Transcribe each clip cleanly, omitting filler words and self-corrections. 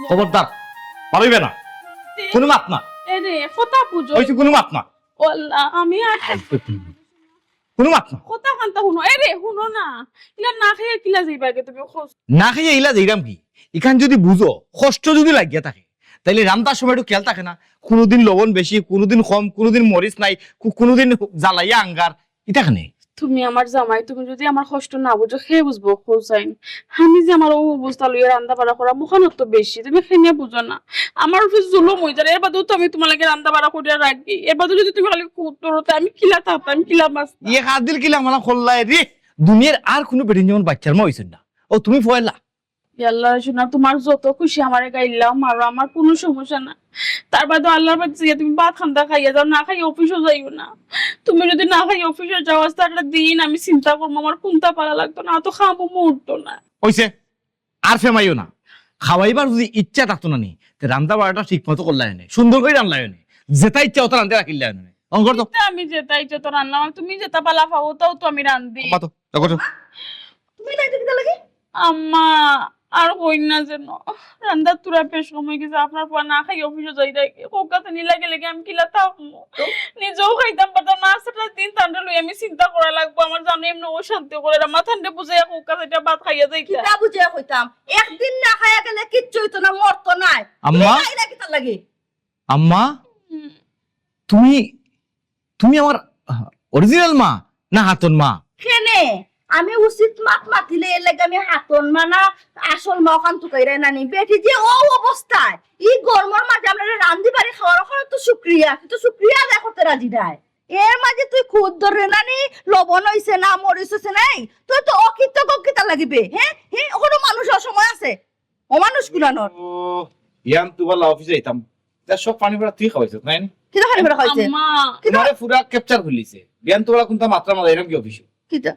খবরদার পারবে না, কোনো মাত না। এরে কথা বুঝো ওই কোনো মাত না, আল্লাহ আমি আর কোনো মাত না। কথা কান্তা শুনো এরে শুনো না ইলা না খেয়ে কিলা যাইবাগে তুমি খোঁজ না খাইয়া ইলা যাইরাম কি, এখান যদি বুঝো কষ্ট যদি লাগিয়া থাকে তাইলে রান্তার সময় একটু খেয়াল থাকে না, কোনোদিন লবণ বেশি, কোনোদিন কম, কোনোদিন মরিচ নাই, কোনোদিন জ্বালাইয়া আঙ্গার, এটা কেন? তুমি আমার জামাই, তুমি যদি আমার কষ্ট না বুঝো খেয়ে বুঝবো হোসাইন। আমি যে আমার ও অবস্থা লইয়া রান্না বাড়া করা মুখানত তো বেশি, তুমি খেয়ে বুঝো না। আমার উপর জুলুম হয়ে যায়, এর বাদেও তো আমি তোমার লাগে রান্না বাড়া করিয়া রাখি, এর বাদেও যদি তুমি খালি কুতরতে আমি কিলা থাকতাম, আমি কিলা মাছ ইয়ে হাত দিল কিলা মালা খোল্লাই রে, দুনিয়ার আর কোনো বেটিন যেমন বাচ্চার মা হইছেন না। ও তুমি ফয়লা আল্লাহ শোনা, তোমার যত খুশি আমারে গাইলাম মারো, আমার কোনো সমস্যা না। তার বাদে আল্লাহর বাচ্চা তুমি ভাত খান্দা খাইয়া যাও, না খাই অফিসও যাইও না। তুমি যদি না খাই অফিসে যাও আজকে একটা দিন আমি চিন্তা করবো আমার কোনটা পারা লাগতো না, তো খাবো মুহূর্ত না। হইছে, আর ফেমাইও না। খাওয়াইবার যদি ইচ্ছা থাকতো না নি, রান্না বাড়াটা ঠিক মতো করলাই নে, সুন্দর করে রান্নায় নে, যেটা ইচ্ছা ওটা রান্ধতে রাখিলাই নে। অঙ্কর তো আমি যেটা ইচ্ছা তো রান্না, তুমি যেটা পালা পাবো তাও তো আমি রান্ধি। মা তো দেখো তো তুমি লাইতে কিটা লাগে? আম্মা আর হইন না যেন রান্দার তুরা পেশ সময় গেছে, আপনার পর না খাই অফিসে যাই রাখি কোকাতে নিলা গেলে আমি কিলা থাকবো, নিজেও খাইতাম পারতাম না। আজটা দিন ঠান্ডা লই আমি চিন্তা করা লাগবো, আমার জানো এমনি ও শান্তি করে আমার ঠান্ডা বুঝাইয়া কোকাতে এটা ভাত খাইয়া যাইতা। কিটা বুঝে কইতাম একদিন না খায়া গেলে কিচ্ছু হইতো না, মরতো নাই। আম্মা, তুমি লাইতে কিটা লাগে? আম্মা তুমি তুমি আমার অরিজিনাল মা না হাতন মা? কেনে আমি উচিত মাত মাতিলে এর লাগে আমি হাতন মানা আসল মকান তুকাইরে নানি বেটি যে ও অবস্থায় ই গরমের মাঝে আমরা রান্ধি বাড়ি খাওয়ার ওখানে তো শুক্রিয়া, কিন্তু শুক্রিয়া আদায় করতে রাজি নাই। এর মাঝে তুই খুদ ধরে নানি লবণ হইছে না মরিচ হইছে নাই, তুই তো অকৃতজ্ঞ কিতা লাগিবে? হ্যাঁ হ্যাঁ, ওখানে মানুষ অসময় আছে, অমানুষ গুলানোর ইয়ান তুবালা অফিসে যাইতাম, তা সব পানি পড়া তুই খাওয়াইছ নাই? কিতা খালি বেড়া খাইছে আম্মা তোমারে পুরা ক্যাপচার খুলিছে, বিয়ান তুবালা কোনটা মাত্রা মালা এরকম কি অফিসে? কিতা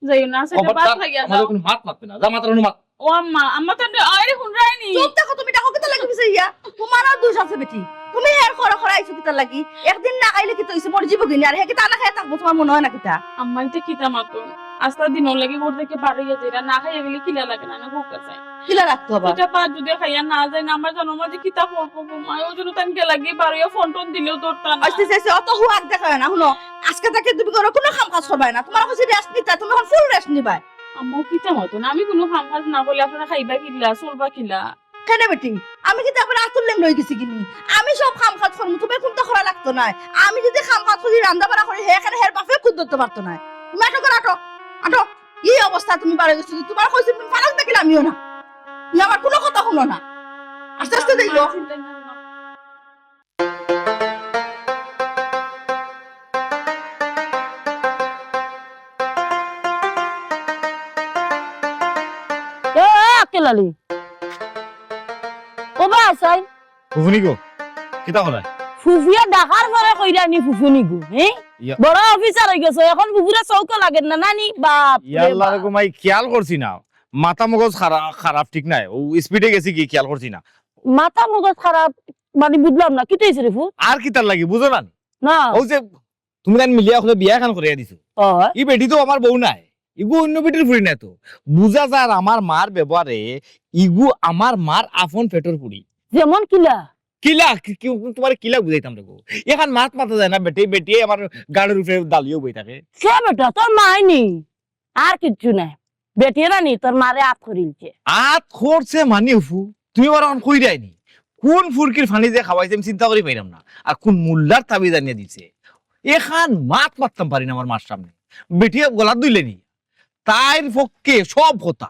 যাইও না সেটা ভাত খাইয়া যাও। কোনো মাত মাতবে না, যা মাত্রা কোনো মাত। ও আম্মা আম্মা তো আরে শুন রাইনি চুপ দেখো, তুমি দেখো কিতা লাগি বিছে ইয়া, তোমার আর দোষ আছে বেটি। তুমি হের খরা খরা আইছো কিতা লাগি, একদিন না খাইলে কি তইছে মর জীব গিনি আর হে কিতা না খাইয়া থাকবো তোমার মনে হয় না কিতা? আম্মা ইতে কিতা মাতুন আস্তা দিন লাগে ঘর থেকে বাড়িয়ে যাইরা না খাইয়া গেলে কিলা লাগে না, আমি ভোকা চাই। কিলা রাখতে হবে? এটা পা যদি খাইয়া না যায় না আমার জানো মাঝে কিতা করবো মা, ওই জন্য তানকে লাগি বাড়িয়ে ফোন টোন দিলেও ধরতা না। আস্তে আস্তে অত হুয়াক দেখায় না, শুনো আজকে থেকে তুমি কোনো কোনো কাম কাজ করবাই না, তোমার কাছে রেস্ট নিতা, তুমি এখন ফুল রেস্ট নিবাই। আম্মা কিতা মতো না, আমি কোনো কাম কাজ না করলে আপনারা খাইবা কিলা চলবা কিলা? কেন বেটি আমি কিন্তু আবার আতুল লেম লই গেছি কিনি, আমি সব কাম কাজ করবো, তুমি কোনটা করা লাগতো না। আমি যদি কাম কাজ করি রান্না বাড়া করি হে এখানে হের বাপে খুদ ধরতে পারতো না। তুমি আটো করে আটো আটো, এই অবস্থা তুমি বাড়ি গেছো, তোমার কইছি তুমি ফারাক দেখিলে আমিও না, তুমি আমার কোনো কথা শুনো না। আস্তে আস্তে দেখো কেলালি ও বা আসাই ফুফুনি গো কিতা হলাই? ফুফিয়া ডাকার পরে কইরা নি ফুফুনি গো হ্যাঁ ইয়া। বড় অফিসার হই গেছে এখন ফুফুরা চৌক লাগে না নানি বাপ রে ইয়াল্লাহ বাপ। গো মাই খেয়াল করছি না, মাথা মগজ খারাপ ঠিক নাই, ও স্পিডে গেছি কি খেয়াল করছি না। মাথা মগজ খারাপ মানে বুঝলাম না কি হইছে রে ফু আর কিতার লাগি বুঝো না? না ও যে তুমি তাই মিলিয়া খুলে বিয়া খান করিয়া দিছো, ও ই বেটি তো আমার বউ নাই, ইগু অন্য বেটির ফুড়ি নাই তো। বুঝা যার আমার মার ব্যবহারে ইগু আমার মার আপন পেটর ফুড়ি। যেমন কিলা কিলা তোমার কিলা বুঝাইতাম দেখো, এখন মাত মাথা যায় না বেটি, বেটি আমার গাড়ির উপরে দালিও বই থাকে। সে বেটা তোর মাইনি আর কিচ্ছু নাই, বেটিয়ে রানি তোর মারে আপ করিলছে। আত করছে মানে উফু, তুমি আবার এখন কই যায়নি কোন ফুরকির ফানি যে খাওয়াইছে আমি চিন্তা করি পাইলাম না, আর কোন মুল্লার তাবি জানিয়ে দিছে। এখান মাত মারতাম পারি না আমার মার সামনে, বেটিয়ে গলা দুইলেনি তাইর পক্ষে সব কথা।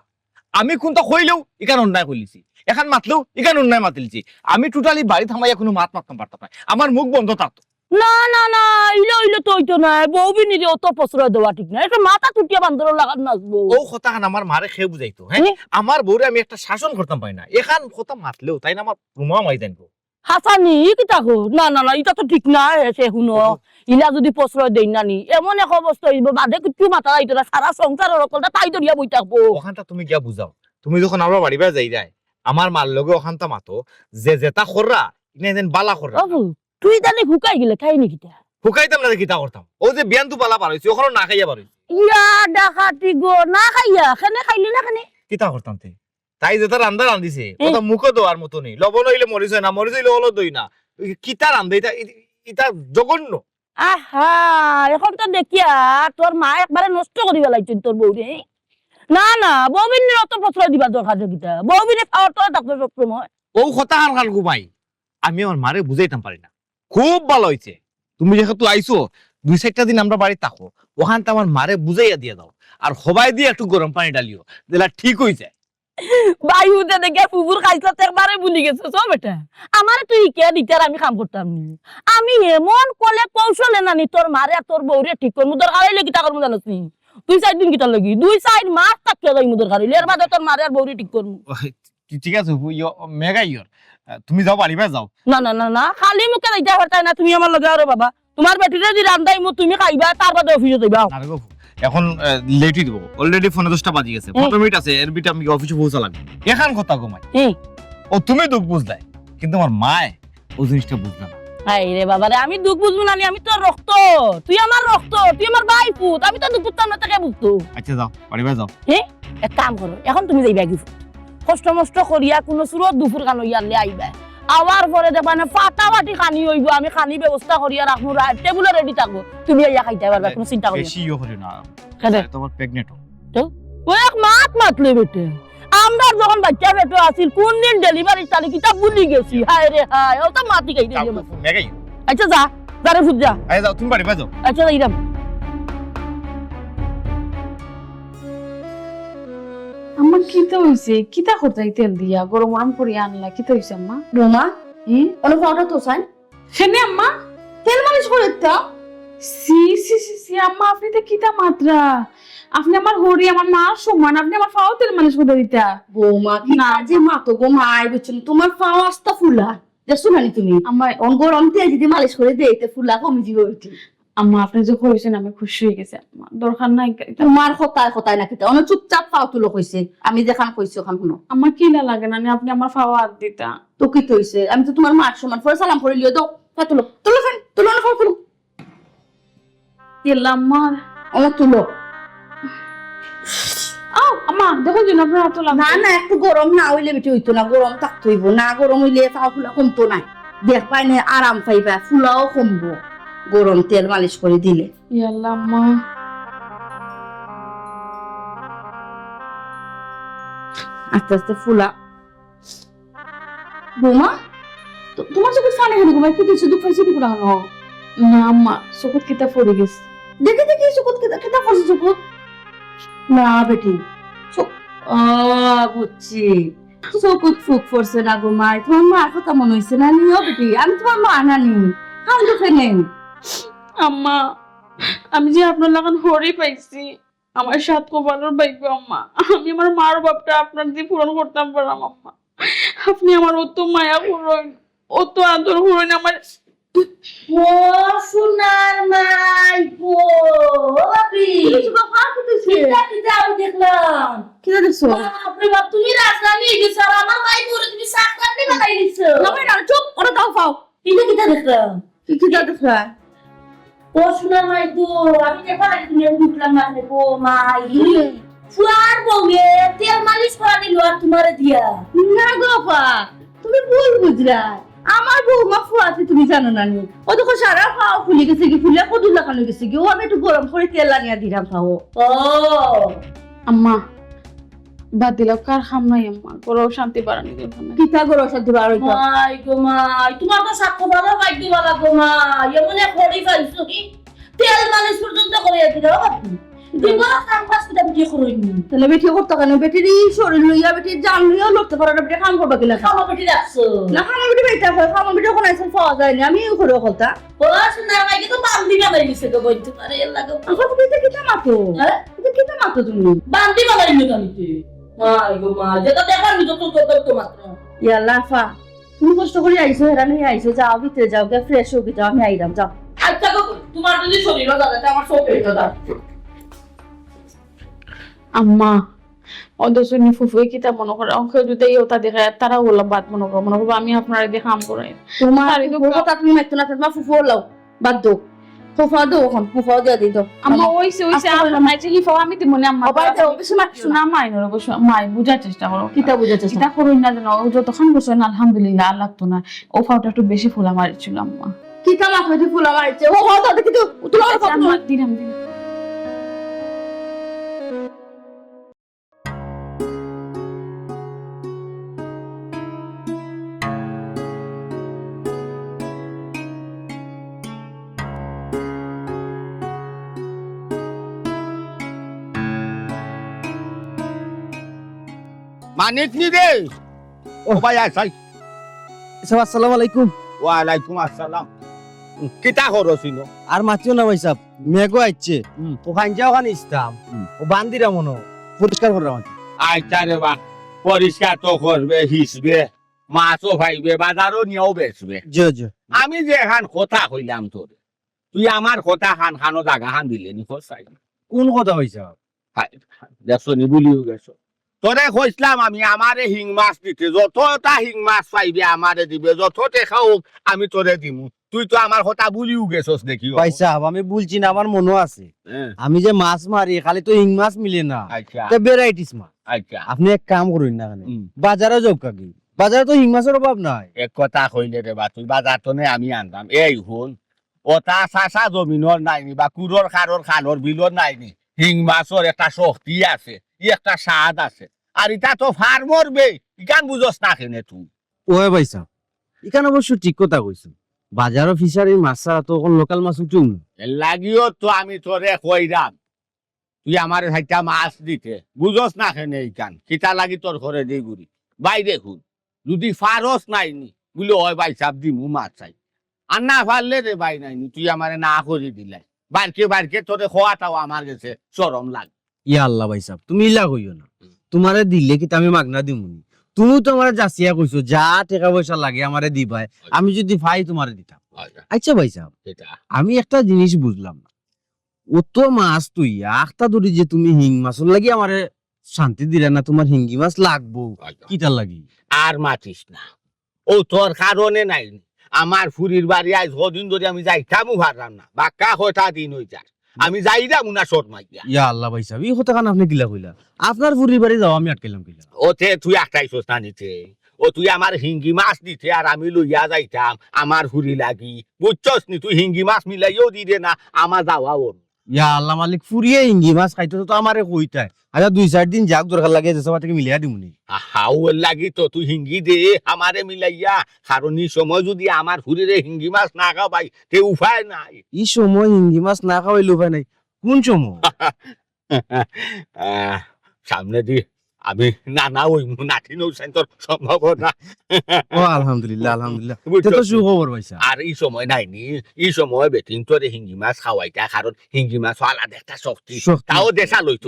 আমি কোনটা কইলেও এখান অন্যায় কইলিছি, এখন মাতলেও এখান অন্যায় মাতিলছি। আমি টোটালি বাড়ি থামাইয়া কোনো মাত মারতাম পারতাম না, আমার মুখ বন্ধ থাকতো। না না না ইলো ইলো তো হইতো না, বউ বিনিরে অত প্রশ্রয় দেওয়া ঠিক না, এটা মাথা টুটিয়া বান্দর লাগাত নাচবো। ও কথা আমার মারে খেয়ে বুঝাইতো। হ্যাঁ আমার বউরে আমি একটা শাসন করতাম পারি না, এখান কথা মাতলেও তাই না আমার রুমা মাই জানবো। হাসানি কিতা কো না না না এটা তো ঠিক না সে শুনো ইলা যদি প্রশ্রয় দেই নানি এমন এক অবস্থা হইব বাদে কিছু মাথা আইতো না, সারা সংসারের অকলটা তাই ধরিয়া বই থাকবো। ওখানটা তুমি গিয়া বুঝাও, তুমি যখন আমরা বাড়ি বাড়ি যাই যায় আমার মার লগে ওখানটা মাতো যে যেটা কররা ইনেন বালা কররা। বাবু তুই জানি হুকাই গেলে খাই নি কিতা হুকাইতাম না কিতা করতাম, ও যে বিয়ান তু বালা পার হইছে ওখানে না খাইয়া পার হইছে। ইয়া ডাকাতি গো না খাইয়া খানে খাইলি না খানে কিতা করতাম তাই যেটা রান্দা রান্দিছে ওটা মুখে দেওয়ার মতো নেই, লবণ হইলে মরিচ হয় না, মরিচ হইলে হলো দই না, কিতা রান্ধে এটা, এটা জঘন্য। আহা এখন তো দেখিয়া তোর মা একবারে নষ্ট করি পেলাইছেন তোর বউরে। না না বউবিনের অত প্রশ্রয় দিবা দরকার কিতা, বউবিনে খাওয়ার তো ডাক্তার সবসময়। ও কথা হাল হাল ঘুমাই, আমি আমার মারে বুঝাইতাম পারি না। খুব ভালো হয়েছে তুমি যেহেতু আইছো, 2-4টা দিন আমরা বাড়ি থাকো, ওখানটা আমার মারে বুঝাইয়া দিয়ে দাও, আর হবাই দিয়ে একটু গরম পানি ডালিও, যেটা ঠিক হয়ে যায়। বাইহুতে দেখে ফুফুর খাইছিল একবারে ভুলি গেছে সব এটা। আমার তুই কে দিতে আর আমি কাম করতাম নি। আমি এমন কলে কৌশলে নানি তোর মারে আর তোর বউরে ঠিক করবো, দরকার হইলে কিতা করবো জানোস নি? 2-4 দিন কিতা লাগি, 2-4 মাস থাকতে যাই দরকার হইলে, এর বাদে তোর মারে আর বউরে ঠিক করবো। ঠিক আছে মেগা ইয়র, তুমি যাও বাড়ি যাও। না না না না খালি মুখে যাইতে পারতাই না তুমি আমার লগে। আরে বাবা তোমার বেটিরে যদি রান্দাই তুমি খাইবা, তার বাদে অফিসে যাইবা। এখন লেটই দিব, অলরেডি ফোনে 10টা বাজি গেছে, 15 মিনিট আছে, এর ভিতরে আমি অফিসে পৌঁছা লাগবে। এখন কথা ঘুমাই, ও তুমি দুঃখ বুঝলাই, কিন্তু আমার মায় ও জিনিসটা বুঝলা না। হাই রে বাবা রে, আমি দুঃখ বুঝবো না, আমি তোর রক্ত, তুই আমার রক্ত, তুই আমার ভাই পুত, আমি তো দুঃখ বুঝতাম না, তাকে বুঝতো। আচ্ছা যাও বাড়ি যাও। এক কাম করো, এখন তুমি যাইবা কি কষ্ট মষ্ট করিয়া কোনো সুরত দুপুর কানো ইয়ালে আইবা, আবার পরে দেখবা না ফাটাফাটি খানি হইব, আমি খানি ব্যবস্থা করিয়া রাখবো, টেবুলে রেডি থাকবো, তুমি ইয়া খাইতে পারবা, কোনো চিন্তা করি বেশি ইয়ে করি না, তোমার প্রেগনেন্ট ও এক মাতলে বেটে। আমরা যখন বাচ্চা বেটো আছিল, কোন দিন ডেলিভারি তারিখ কিতা ভুলি গেছি। হায় রে হায়, ও তো মাতি খাই দিলি। মেগাই আচ্ছা যা, যারে ফুট যা। আচ্ছা যাও, তুমি বাড়ি যাও। আচ্ছা যাইরাম। আম্মা কিতা হইছে? কিতা করতাই তেল দিয়া গরম গরম করিয়া আনলা, কিতা হইছে আম্মা? বৌমা অনেক পাউডার তো চাই সেনে আম্মা তেল মালিশ করে তো। সি সি সি সি আম্মা, আপনি তো কিতা মাত্রা, আপনি আমার হরি আমার মা সমান, আপনি আমার ফাও তেল মালিশ করে দিতা। বৌমা কি না। যে মাতো গো মাই বুঝছেন, তোমার পাও আস্তা ফুলা দেখছো নানি তুমি, আম্মা গরম তেল যদি মালিশ করে দেইতে ফুলা কমে যাবে ওইটি। আম্মা আপনি যে কইছেন আমি খুশি হয়ে গেছি আম্মা, দরকার নাই। তোমার কথায় কথায় না খেতে অনেক চুপচাপ পাও তুলো কইছে, আমি যেখান কইছি ওখান শুনো। আমার কিলা লাগে না আপনি আমার ফাও হাত দিতা। তো কি কইছে, আমি তো তোমার মার সমান, পরে সালাম করে লিও দাও, তা তুলো তুলো ফেন তুলো না ফাও তুলো, তেল আম্মা অনেক তুলো। আও আম্মা দেখুন জন আপনার হাত না না একটু গরম না হইলে বেটি হইতো না, গরম থাকতে হইব না, গরম হইলে পাও ফুলা কমতো নাই, দেখ পাই না আরাম পাইবা, ফুলাও কমবো গরম তেল মালিশ করে দিলে। ইয়াল্লা আম্মা আস্তে আস্তে ফুলা। বৌমা তোমার চোখে ফানে গেল ঘুমাই, কি দিচ্ছে দুঃখ পাইছে দুঃখ লাগানো? না আম্মা চোখত কিতা পড়ে গেছে। দেখে দেখে চোখত কেটা পড়ছে চোখত? না বেটি বুঝছি, চোখত ফুক পড়ছে না গো মাই, তোমার মার কথা মনে হয়েছে না নিও বেটি, আমি তোমার মা নানি কাম দুঃখে নেই। আম্মা আমি যে আপনার লাগান হরি পাইছি, আমার সাত কপালের ভাগ্য আম্মা, আমি আমার মার বাপটা আপনার দিয়ে পূরণ করতাম পারলাম আম্মা। আপনি আমার অত মায়া করুন, অত আদর করুন আমার। ও সোনার মাই গো বাপি, বাবা কি তুই কিটা আমি দেখলাম, কি দেখছো? আপনি বাপ তুমি রাজধানী গেছ আর আমার মাই করে তুমি সাত কাটতে লাগাই দিছো। না ভাই না চুপ, ওরা দাও ফাও। কিটা কিটা দেখলাম? কিটা দেখলা? ও শোনা মাই গো, আমি দেখা তুমি বুঝলাম না গো মাই। ফুয়ার বউয়ে তেল মালিশ করা দিল আর তোমারে দিয়া। না গো আপা, তুমি ভুল বুঝলা, আমার বৌমা ফুয়াতে তুমি জানো না নি, ও তো সারা পাও ফুলে গেছে কি, ফুলে কদু লাগানো গেছে কি, ও আমি একটু গরম করে তেল আনিয়া দিলাম পাও। ও আম্মা বাদ দিলাম, কার খাম নাই আম্মা, গরও শান্তি বাড়ানি দেব না। পিঠা গরম সাথে বার হইতো। মাই গো মাই, তোমার তো সাক্ষ্য ভালো ভাগ্য বালা গো মাই, এমন এক হরি পাইছো কি তেল মালিশ পর্যন্ত করে দিল আপনি। দিবা কাম কাজ কি দাবি করইনি। তাহলে বেটি করতে কেন, বেটির শরীর লইয়া বেটির জান লইয়া লড়তে পারে না, বেটি কাম করবা কিলা? খাওয়া বেটি রাখছো না খামা বেটি বেটা হয়, খামা বেটি ওখানে আইসা পাওয়া যায় না, আমি করে কথা। ও শোনা মাই কি তো বান্দি বানাই দিছে গো বইতে পারে এর লাগে। এখন তুমি এটা কিটা মাতো, হ্যাঁ এটা কিটা মাতো তুমি? বান্দি বানাই নি কামিতে। মাই গো মাই, যেটা দেখার নি তো মাত্র। ইয়াল্লা আফা, তুমি কষ্ট করে আইছো, হেরা নিয়ে আইছো, যাও ভিতরে যাও, গে ফ্রেশ হও, যাও আমি আইরাম, যাও। আচ্ছা গো, তোমার যদি শরীর দাদা আমার সব পেয়ে দাদা। আম্মা অদসনি ফুফুয়ে কিতা মনে করে অঙ্ক যদি ওটা দেখে তারা বললাম বাদ মনে করবো আমি আপনার দিয়ে কাম করাই। তোমার কথা তুমি মাইতো না, তোমার ফুফু লাও বাদ দাও। ফুফা দো ওখান ফুফা দিয়া দিত আম্মা ওইছে আপনার মাইছে লিফাও আমি দিব না আম্মা বাবা দাও কিছু মাছ শোনা মাইনর অবশ্য মাই বুঝার চেষ্টা করো কিতা বুঝাতে চিন্তা করুন না যেন ও যতক্ষণ বসে না আলহামদুলিল্লাহ আর লাগতো না ও ফাউটা একটু বেশি ফুলা মারিছিল আম্মা কিতা মাছ হইতে ফুলা মারছে ও হো দাও কিন্তু তুলা আম্মা দিলাম মানিক নি রে ও ভাই আসাই আসসালামু আলাইকুম। ওয়ালাইকুম আসসালাম কিতা করছিস আর মাতিও না ভাই সাহেব, মেঘও আইছে। ওখান যা ওখানে ইস্তাম ও বান্দিরা মনো পরিষ্কার করে রাখি। আইতা রে বা পরিষ্কার তো করবে হিসবে মাছও ভাইবে বাজারও নিয়েও বেচবে জি জি আমি যে এখান কথা কইলাম তোর তুই আমার কথা খান খানো জাগা খান দিলে নি খসাই কোন কথা ভাই সাহেব? দেখছনি বলিও গেছো তোরে কইছিলাম আমি আমারে হিং মাছ দিতে যতটা হিং মাছ পাইবে আমারে দিবে যত টেকা হোক আমি তোরে দিমু তুই তো আমার কথা বলিও গেছস দেখি ভাই সাহেব আমি বলছি না, আমার মনে আছে আমি যে মাছ মারি খালি তো হিং মাছ মিলে না, আচ্ছা তো ভ্যারাইটিস মাছ। আচ্ছা আপনি এক কাম করুন না, বাজারে যাও কাকি, বাজারে তো হিং মাছের অভাব নাই। এক কথা কইলে রে বা তুই বাজার তো নে আমি আনতাম এই শুন ওটা চাষা জমিনের নাইনি বা কুরোর খারর খালর বিলর নাইনি হিং মাছর একটা শক্তি আছে একটা স্বাদ আছে আর এটা তো ফার্মর বে ইকান বুঝস না কেনে তুই ওহে ভাই সাহেব এখানে অবশ্য ঠিক কথা কইছো, বাজারও ফিশারির মাছ ছাড়া তো লোকাল মাছ উঠুম না। লাগিও তো আমি তোরে কইরাম তুই আমার হাইটা মাছ দিতে বুঝস না কেনে ইকান কিতা লাগি তোর ঘরে দি গুড়ি বাই দেখুন যদি ফারস নাইনি বলে ওই ভাই সাহেব দিমু মাছ চাই আর না পারলে রে ভাই নাইনি তুই আমারে না করে দিলাই বারকে বারকে তোরে খোয়াটাও আমার কাছে চরম লাগে ইয়া আল্লাহ ভাই সাহেব তুমি ইলা কইও না, তোমারে দিলে কি আমি মাগনা দিমুনি, তুমি তো আমার যাচিয়া কইছো যা টাকা পয়সা লাগে আমারে দিবাই, আমি যদি পাই তোমারে দিতাম। আচ্ছা ভাই সাহেব আমি একটা জিনিস বুঝলাম না, ও তো মাছ তুই আখটা ধরি যে তুমি হিং মাছের লাগি আমারে শান্তি দিলে না, তোমার হিঙ্গি মাছ লাগবো কিটার লাগি? আর মাতিস না ও তোর কারণে নাই আমার ফুরির বাড়ি আজ কদিন ধরে আমি যাইতামও পারলাম না বাক্কা কয়টা দিন হয়ে যায় আমি যাইরাম না শর্ট মাইয়া ইয়া আল্লাহ ভাই সাহেব এই কথা কান আপনি কিলা কইলা, আপনার ফুরির বাড়ি যাও আমি আটকাইলাম কিলা? ওতে তুই একটাই সোস্তা নিতে ও তুই আমার হিঙ্গি মাছ দিতে আর আমি লইয়া যাইতাম আমার ফুরি লাগি বুঝছস নি তুই হিঙ্গি মাছ মিলাইও দিলে না আমার যাওয়া ওর ইয়া আল্লাহ মালিক ফুরিয়ে হিঙ্গি মাছ খাইতো তো আমারে কইতাই, আচ্ছা 2-4 দিন যাক দরকার লাগে যে সবার থেকে মিলিয়া দিমুনি। হাও লাগি তো তুই হিঙ্গি দে আমারে মিলাইয়া কারণ এই সময় যদি আমার ফুরিরে হিঙ্গি মাছ না খাওয়াই তে উপায় নাই এই সময় হিঙ্গি মাছ না খাওয়াইলে উপায় নাই, কোন সময়? সামনে দি আমি না ওই নাতি নৌসাইন তোর সম্ভাবনা ও আলহামদুলিল্লাহ আলহামদুলিল্লাহ, এটা তো সুখবর ভাই সাহেব। আর এই সময় নাইনি এই সময় বেটিং তোরে হিঙ্গি মাছ খাওয়াইতা কারণ হিঙ্গি মাছ আলাদা একটা শক্তি তাও দেশা লইতো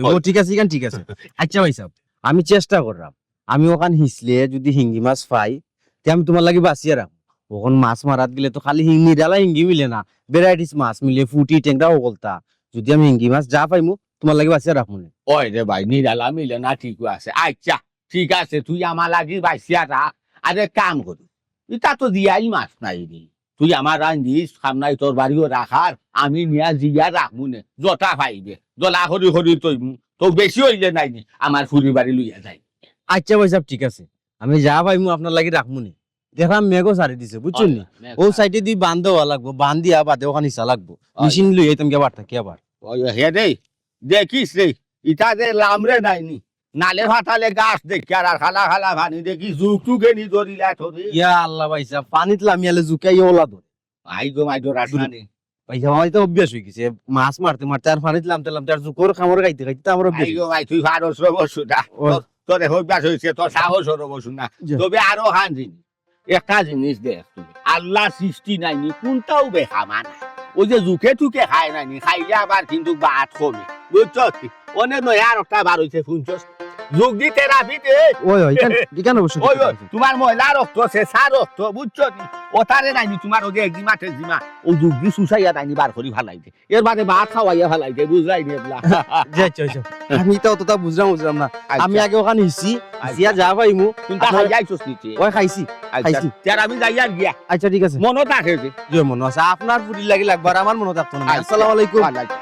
ও ঠিক আছে ঠিক আছে। আচ্ছা ভাই সাহেব আমি চেষ্টা করলাম, আমি ওখান হিসলে যদি হিঙ্গি মাছ পাই তে আমি তোমার লাগি বাঁচিয়ে রাখ, ওখান মাছ মারাত গেলে তো খালি হিঙ্গি ডালা হিঙ্গি মিলে না, ভ্যারাইটিস মাছ মিলে ফুটি টেংরা ওগলতা, যদি আমি হিঙ্গি মাছ যা পাইমু তোমার লাগি বাঁচিয়ে রাখ মনে। ওই রে ভাই নিরালা মিলে না ঠিক আছে আচ্ছা ঠিক আছে তুই আমার লাগি বাঁচিয়া রাখ আরে কাম করি এটা তো দিয়াই মাছ নাই রে তুই আমার রান দিস সামনাই তোর বাড়িও রাখার আমি নিয়া জিয়া রাখবো নে জটা পাইবে জলা হরি হরি তৈমু তো বেশি হইলে নাই নি আমার ফুরি বাড়ি লইয়া যাই আচ্ছা ভাই সাহেব ঠিক আছে আমি যা পাইমু আপনার লাগি রাখমু নি। দেখলাম মেঘও সারি দিছে বুঝছেন নি, ও সাইডে দি বান্ধ হওয়া লাগবো, বান্ধ দিয়া বাদে ওখানে ইসা লাগবো, মেশিন লই আইতাম কে বার্তা কে আবার ওই হে রে দেখিস রে ইটা যে লামরে নাইনি নালে ফাটালে গাছ দেখি আর খালা খালা ভানি দেখি জুক টুকে নি ধরিলা ধরে ইয়া আল্লাহ ভাই সাহেব পানিত লামিয়ালে জুকাই ওলা ধরে। আই গো মাই ধর আসনানি ভাই সাহেব আমার তো অভ্যাস হয়ে গেছে মাছ মারতে মারতে আর পানিত লামতে আর জুকর খামর খাইতে খাইতে আমার অভ্যাস। আই গো মাই তুই ফারস রে বসু না তোরে অভ্যাস হয়েছে তোর সাহস রে বসু না তবে আরো হান জিনিস একটা জিনিস দেখ তুমি আল্লাহ সৃষ্টি নাইনি কোনটাও বেখামা নাই ওই যে জুকে টুকে খায় নাইনি খাইলে আবার কিন্তু বাত কমে বুঝছ অনেক নয় আর একটা বার হয়েছে শুনছস যোগ দি থেরাপি দে ওই ওই কেন বসে ওই ওই তোমার মহিলা রক্ত শেষা রক্ত বুঝছো নি ওটারে নাইনি তোমার ওকে একজিমা টেকজিমা ও যোগ দি সুসাইয়া নাইনি বার করি ভালাইতে এর বাদে ভাত খাওয়াইয়া ভালাইতে বুঝলাই নি এবলা যাচ্ছ আমি তো অতটা বুঝলাম না আমি আগে ওখানে হিসি জিয়া যা পাইমু তুমি তা খাই যাইছস নিচে ওই খাইছি খাইছি থেরাপি যাইয়া গিয়া আচ্ছা ঠিক আছে মনে থাকে যে যে মনে আছে আপনার পুরি লাগি লাগবার আমার মনে থাকতো না আসসালামু আলাইকুম ওয়ালাইকুম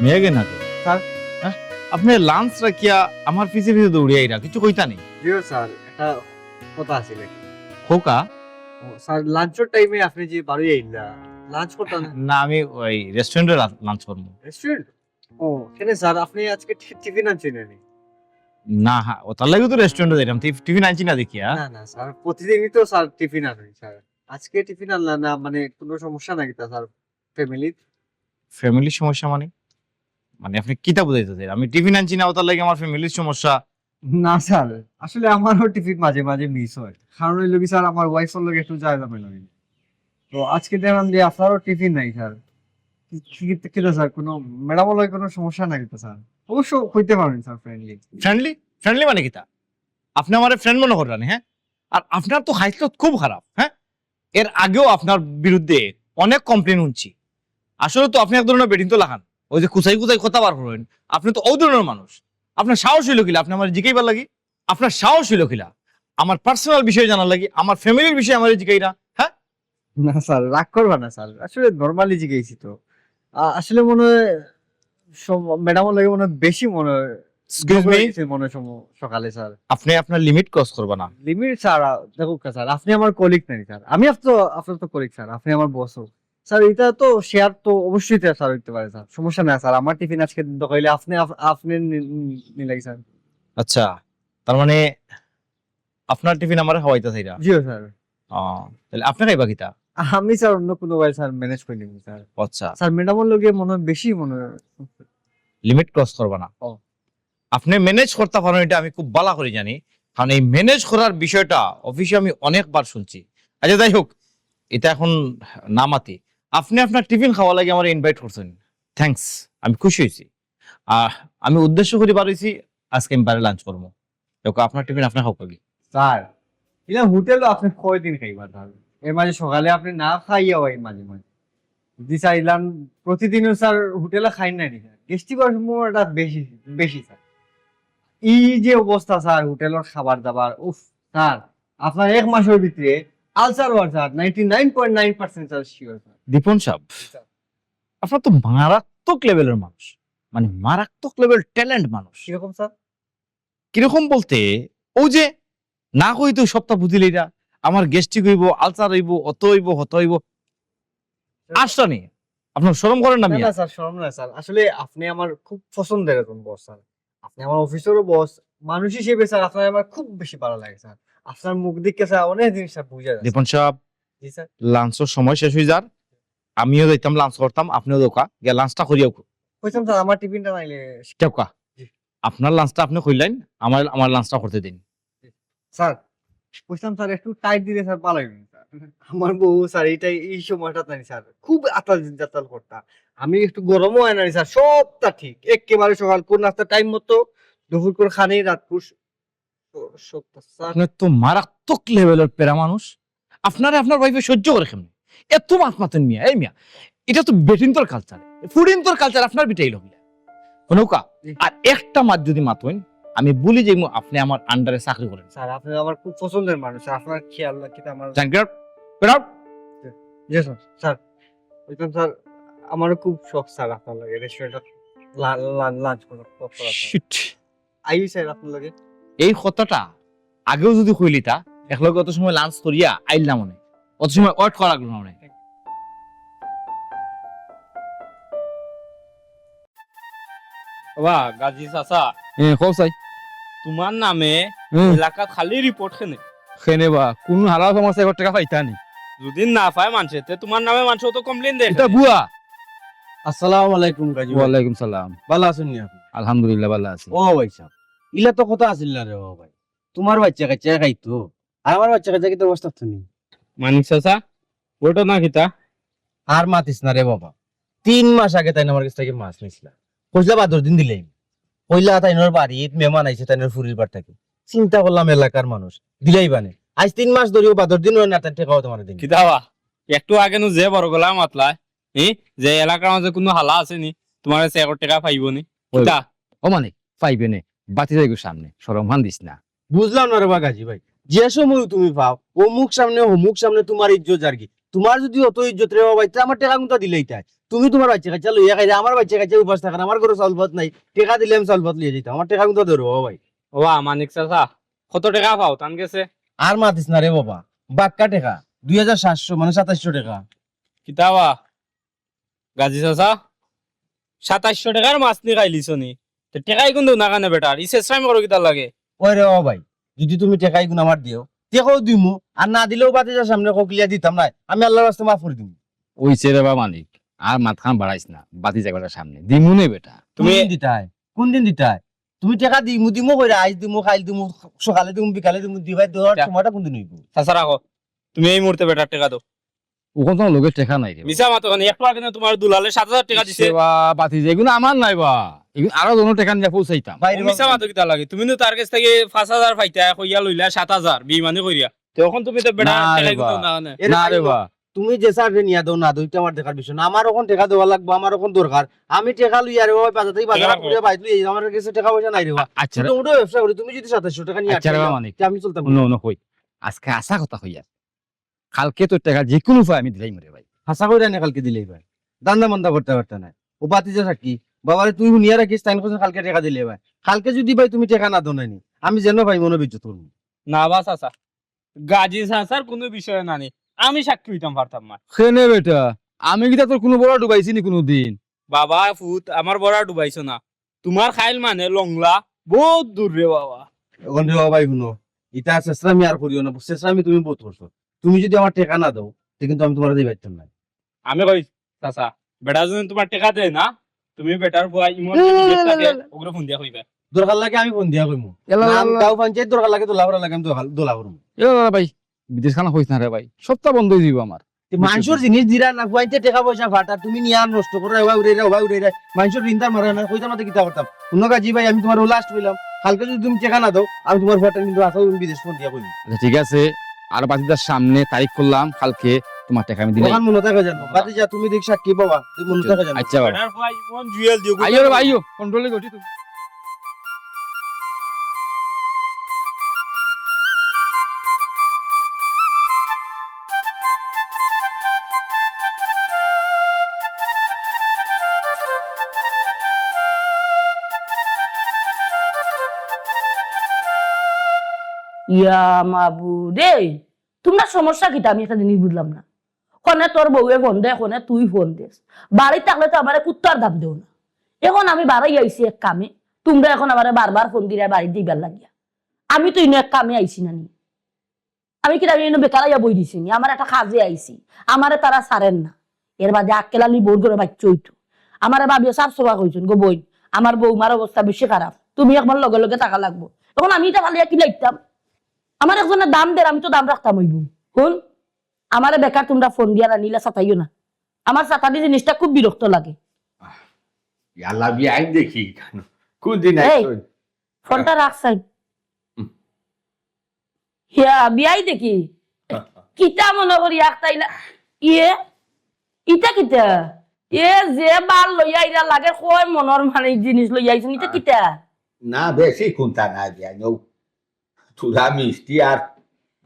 মেয়ে না স্যার। হ্যাঁ আপনি লাঞ্চ রাখিয়া আমার পিছে পিছে দৌড়িয়ে আইরা কিছু কইতা নেই জিও স্যার একটা কথা আছে নাকি খোকা ও, স্যার লাঞ্চের টাইমে আপনি যে বাড়ি আইলা লাঞ্চ করতেন না আমি ওই রেস্টুরেন্টে লাঞ্চ করবো রেস্টুরেন্ট ও কেন স্যার আপনি আজকে টিফিন আনছেন নাকি না হ্যাঁ ও তার লাগে তো রেস্টুরেন্টে যাইতাম টিফিন আনছি না দেখিয়া না না স্যার প্রতিদিনই তো স্যার টিফিন আনেন স্যার আজকে টিফিন আনলা না মানে কোনো সমস্যা নাকি তা স্যার ফ্যামিলির ফ্যামিলির সমস্যা মানে মানে আপনি কিতা বুঝাইতেছেন আমি টিফিন আনছি না ও তার লাগে আমার ফ্যামিলির সমস্যা না স্যার আসলে আমারও টিফিন মাঝে মাঝে মিস হয় কারণ হইলো কি স্যার আমার ওয়াইফের লগে একটু যায় যাবে না তো আজকে দেখলাম যে আপনারও টিফিন নাই স্যার কিটা স্যার কোনো ম্যাডামের লগে কোনো সমস্যা নাকি তো স্যার অবশ্য হইতে পারেন স্যার ফ্রেন্ডলি ফ্রেন্ডলি ফ্রেন্ডলি মানে কিতা আপনি আমার ফ্রেন্ড মনে করেন হ্যাঁ আর আপনার তো হাইসলত খুব খারাপ হ্যাঁ এর আগেও আপনার বিরুদ্ধে অনেক কমপ্লেন শুনছি আসলে তো আপনি এক ধরনের বেডিং তো লাগান ওই যে কুচাই কুচাই কথা বার করেন আপনি তো ওই ধরনের মানুষ আপনার সাহস হইল কিলা আপনি আমার জিকাইবার লাগি আপনার সাহস হইল কিলা আমার পার্সোনাল বিষয় জানার লাগি আমার ফ্যামিলির বিষয়ে আমার জিকাইরা হ্যাঁ না স্যার রাগ করবা না স্যার আসলে নর্মালি জিজ্ঞেসি তো আসলে মনে হয় ম্যাডামের লাগে মনে হয় বেশি মনে হয় এক্সকিউজ মি মনে হয় সকালে স্যার আপনি আপনার লিমিট ক্রস করবা না লিমিট স্যার দেখো স্যার আপনি আমার কলিগ নাই স্যার আমি আপনার তো কলিগ স্যার আপনি আমার বসও স্যার এটা তো শেয়ার তো অবশ্যই স্যার হইতে পারে স্যার সমস্যা নাই স্যার আমার টিফিন আজকে দখাইলে আপনি নিলাই স্যার আচ্ছা তার মানে আপনার টিফিন আমার খাওয়াইতে চাইরা জিও স্যার তাহলে আপনি খাইবা কিতা আমি স্যার অন্য কোনো ভাই স্যার ম্যানেজ করে নিবি স্যার আচ্ছা স্যার ম্যাডামের লগে মনে হয় বেশি মনে হয় লিমিট ক্রস করবা না ও। আপনি ম্যানেজ করতে পারেন এটা আমি খুব ভালো করে জানি কারণ এই ম্যানেজ করার বিষয়টা অফিসে আমি অনেকবার শুনছি আচ্ছা যাই হোক এটা এখন নামাতি আপনি আপনার টিফিন খাওয়া লাগে আমার ইনভাইট করছেন থ্যাঙ্কস আমি খুশি হয়েছি আমি উদ্দেশ্য করে পারছি আজকে আমি বাইরে লাঞ্চ করবো দেখো আপনার টিফিন আপনি খাও পাবি স্যার এটা হোটেল আপনি কয়দিন খাইবার তাহলে এর মাঝে সকালে আপনি না খাইয়া হয় মাঝে মাঝে যদি চাইলাম প্রতিদিনও স্যার হোটেলে খাই নাই স্যার গেস্টিকের সময়টা বেশি বেশি স্যার এই যে অবস্থা স্যার হোটেলের খাবার দাবার উফ স্যার আপনার এক মাসের ভিতরে আলসার হওয়ার স্যার 99.9% স্যার শিওর স্যার দীপন সাহেব আপনার তো মারাত্মক লেভেলের মানুষ মানে মারাত্মক লেভেল ট্যালেন্ট মানুষ কিরকম স্যার কিরকম বলতে ও যে না কই তো সপ্তাহ বুঝিলিরা আমার গেস্টিক হইব আলসার হইব অত হইব হত হইব আসটা নেই আপনার শরম করেন না না মিয়া না স্যার শরম না স্যার আসলে আপনি আমার খুব পছন্দের একজন বস স্যার আপনি আমার অফিসেরও বস মানুষ হিসেবে স্যার আপনার আমার খুব বেশি ভালো লাগে স্যার আপনার মুখ দেখে স্যার অনেক জিনিস স্যার বুঝা যায় দীপন সাহেব জি স্যার লাঞ্চের সময় শেষ হয়ে যার আমিও যাইতাম লাঞ্চ করতাম আপনিও দোকা গিয়ে লাঞ্চটা করিয়াও কইতাম স্যার আমার টিফিনটা নাইলে টেপকা জি। আপনার লাঞ্চটা আপনি কইলেন আমার লাঞ্চটা করতে দিন স্যার কইতাম স্যার একটু টাইট দিলে স্যার ভালো হইবে স্যার আমার বউ স্যার এই সময়টা নাই স্যার খুব আতাল জাতাল করতা আমি একটু গরমও হয় না স্যার সবটা ঠিক একেবারে সকাল কোন নাস্তা টাইম মতো দুপুর করে খানি রাত পুষ সবটা স্যার আপনার তো মারাত্মক লেভেলের পেরা মানুষ আপনারে আপনার ওয়াইফে সহ্য করে কেমন এত মাত মাতেন মিয়া এই মিয়া এটা তো বেটিন তোর কালচার ফুডিন তোর কালচার আপনার বিটাই লোক নৌকা জি। আর একটা মাত যদি মাতবেন আমি বলি যে আপনি আমার আন্ডারে চাকরি করেন স্যার আপনি আমার খুব পছন্দের মানুষ স্যার আপনার খেয়াল রাখতে আমার জান গেট আউট জি স্যার স্যার কইতাম স্যার আমারও খুব শখ স্যার আপনার লাগে রেস্টুরেন্টে লাঞ্চ করা শিট আই স্যার আপনার লাগে এই কথাটা আগেও যদি কইলি তা একলগে অত সময় লাঞ্চ করিয়া আইল না মনে অত সময় ওয়েট করা লাগলো না মনে বাবা গাজী চাচা কও চাই তোমার নামে এলাকাত খালি রিপোর্ট খেনে খেনে বা কোন হারা সমস্যা 1 টাকা পাইতা নি যদি না পায় মানুষে তে তোমার নামে মানুষ তো কমপ্লেন দেয় এটা বুয়া আসসালামু আলাইকুম গাজী ভাই। ওয়ালাইকুম সালাম ভালো আছেন নি আপনি আলহামদুলিল্লাহ ভালো আছি ও ভাই সাহেব ইলা তো কথা আছিল না রে ও ভাই তোমার বাচ্চা কাচ্চা খাইতো আর আমার বাচ্চা কাচ্চা কিন্তু অবস্থা তো নেই। মানিক চাচা ওটা না কিতা আর মাতিস না রে বাবা, 3 মাস আগে তাই আমার কাছ থেকে মাছ নিছিলা, কইলা 12 দিন দিলেই কইলা তাইনোর বাড়িত মেহমান আইছে তাইনোর ফুরির বার থেকে। চিন্তা করলাম এলাকার মানুষ দিলেই বানে, আজ 3 মাস ধরেও 12 দিন হয় না তার টেকাও তোমার দিন। কিতাবা একটু আগে নো যে বড় গলা মাতলা যে এলাকার মাঝে কোনো হালা আছে নি তোমার 1 টাকা পাইব নি কিতা ও মানে পাইবে নে বাতি যাইগো সামনে সরমান দিস না। বুঝলাম না রে বা গাজী ভাই, যে সময় তুমি পাও ও মুখ সামনে তোমার ইজ্জত আর কি। তোমার যদি অত ইজ্জত রে বাবা আমার টাকা গুনতা দিলেই তাই, তুমি তোমার বাচ্চা কাচ্চা লইয়া খাই, আমার বাচ্চা কাচ্চা উপাস থাকেন, আমার ঘরে চাউল ভাত নাই, টাকা দিলে আমি চাউল ভাত লিয়ে যেতাম, আমার টাকা গুনতা ধরো বাবা ভাই। ও মানিক চাচা কত টাকা পাও তান গেছে আর মাতিস না রে বাবা, বাক্কা টাকা 2700 মানে 2700 টাকা। কিতাবা গাজী চাচা 2700 টাকার মাছ নি খাইলিছ নি টাকাই কিন্তু না কানে বেটার ই চেষ্টাই করো কিতা লাগে ওই রে বাবা ভাই, যদি তুমি টাকাই গুণ আমার দিও টেকাও দিমু, আর না দিলেও বাতিজার সামনে ককলিয়া দিতাম না, আমি আল্লাহর রাস্তায় মাফ করে দিমু। ওইছে রে বা মানিক আর মাথাখান বাড়াইস না, বাতি জায়গাটার সামনে দিমু নে বেটা। তুমি তুমি কোন দিন দিতাই তুমি টাকা দিমু কইরা আইজ দিমু খাইল দিমু সকালে দিমু বিকালে দিমু দিবাই দেওয়ার সময়টা কোন দিন হইব? চাচা রাখো তুমি এই মুহূর্তে বেটার টাকা দাও ওখান তো লোকের টেকা নাই রে মিছা মাতো কানে একটু আগে না তোমার দুলালে 7000 টাকা দিছে বা বাতি যে এগুলো আমার নাই বা এগুলো আরো জন টাকা নিয়ে পৌঁছাইতাম। বাইরে মিছা মাতো কিতা লাগে তুমি তো তার কাছ থেকে 5000 পাইতা কইয়া লইলা 7000 বেইমানি কইরা তখন তুমি তো বেটা না রে টাকা বা। কিন্তু না কানে এরে না রে ভাই, বা তুমি যে সার্ভে নিয়া দাও না দুইটা আমার দেখার বিষয় না, আমার ওখান টাকা দেওয়া লাগবে, আমার ওখান দরকার, আমি টাকা লইয়া রে বাবা বাজার থেকে বাজার টাকা করে বাইরে লইয়া যাই, আমার কাছে টাকা পয়সা নাই রে বাবা। আচ্ছা রে ছোট মোটো ব্যবসা করি, তুমি যদি 2700 টাকা নিয়ে আচ্ছা রে আটকাই বাবা দাও, মানিক, তে আমি চলতাম অন্য অন্য কই আজকে আশা কথা হইয়া কালকে তোর টাকা যে কোনো উপায় আমি দিলাই মরে ভাই। হাসা করে না কালকে দিলেই ভাই, দান্দা মান্দা করতে পারতে না। ও বাতি যে থাকি বাবারে তুই হুনিয়া রাখিস তাই কথা কালকে টাকা দিলে ভাই, কালকে যদি ভাই তুমি টাকা না দো নাই আমি যেন ভাই মনে বিজ্জত করবো। না বা চাচা গাজী চাচার কোনো বিষয় না নি আমি সাক্ষী হইতাম পারতাম না খেনে বেটা আমি কি তোর কোনো বড় ডুবাইছি নি কোনো দিন? বাবা ফুট আমার বড় ডুবাইছো না তোমার খাইল মানে লংলা বহুত দূর রে বাবা এখন রে বাবা ভাই শুনো, এটা চেষ্টামি আর করিও না, চেষ্টামি তুমি বহুত করছো, তুমি যদি আমার টাকা না দাও তো কিন্তু আমি তোমার দিয়ে পারতাম না। আমি কই চাচা বেটা যদি তোমার টাকা দেয় না তুমি বেটার ভয় ইমন ওগুলো ফোন দিয়া কইবা দরকার লাগে আমি ফোন দিয়া কইমু, এলা নাম গাঁও পঞ্চায়েত দরকার লাগে দোলা করা লাগে আমি দোলা করবো। ভাই বিদেশ খানা হইস না রে ভাই, সপ্তাহ বন্ধ হয়ে যাব আমার। মানুষের জিনিস দিরা না খুয়াইতে টাকা পয়সা ফাটা তুমি নিয়ে আর নষ্ট করে ওবা উড়ে মানুষের ঋণটা মারা না কইতাম না কিতা করতাম অন্য কাজী ভাই, আমি তোমার লাস্ট হইলাম, কালকে যদি তুমি টাকা না দাও আমি তোমার ফাটা কিন্তু আসা তুমি বিদেশ ফোন দিয়া কইবি। আচ্ছা ঠিক আছে, আর বাতিদার সামনে তারিখ করলাম, কালকে তোমার টাকা আমি দিলাই। দোকান মনে থাকে জানো বাতি যা তুমি দেখ সাক্ষী বাবা তুমি মনে থাকে জানো। আচ্ছা বাবা বেটার ভয় ইমন জুয়েল দিও আইও রে ভাই আইও কন্ট্রোলে গটি তুমি। ইয়া মাবুদে, তোমরা সমস্যা কিটা আমি একটা জিনিস বুঝলাম না। কোনে তোর বউয়ে ফোন দে, কোনে তুই ফোন দিস, বাড়ি থাকলে তো আমার কুত্তার দাম দেও না। এখন আমি বাড়াই আইছি এক কামে, তোমরা এখন আমার বারবার ফোন দিলে বাড়ি দিবার লাগিয়া, আমি তো ইনো এক কামে আইছি না নি, আমি কি আমি ইনো বেকার আইয়া বই দিছি নি, আমার একটা কাজে আইছি, আমারে তারা সারেন না। এর বাদে আক্কেলালি বোর করে বাচ্চা হইতো, আমারে ভাবিও সাফ সফা কইছেন গো বই, আমার বউমার অবস্থা বেশি খারাপ, তুমি একবার লগে লগে টাকা লাগবো। এখন আমি এটা খালিয়া কি লাগতাম, আমার একজনের দাম দেয় আমি তো দাম রাখতাম হইব। শুন আমারে বেকার তোমরা ফোন দিয়া নিলে চাতাইও না, আমার চাতাদি জিনিসটা খুব বিরক্ত লাগে। আল্লাহ বিয়াই দেখি কোন দিন এই ফোনটা রাখছাই হিয়া বিয়াই দেখি কিতা মনে করি আখতাইলা ইয়ে ইটা কিতা এ যে বাল লইয়া ইরা লাগে কয় মনের মানে জিনিস লইয়া আইছেন, ইটা কিতা? না বেশি কোনটা না দিয়া নৌ তুলা মিষ্টি আর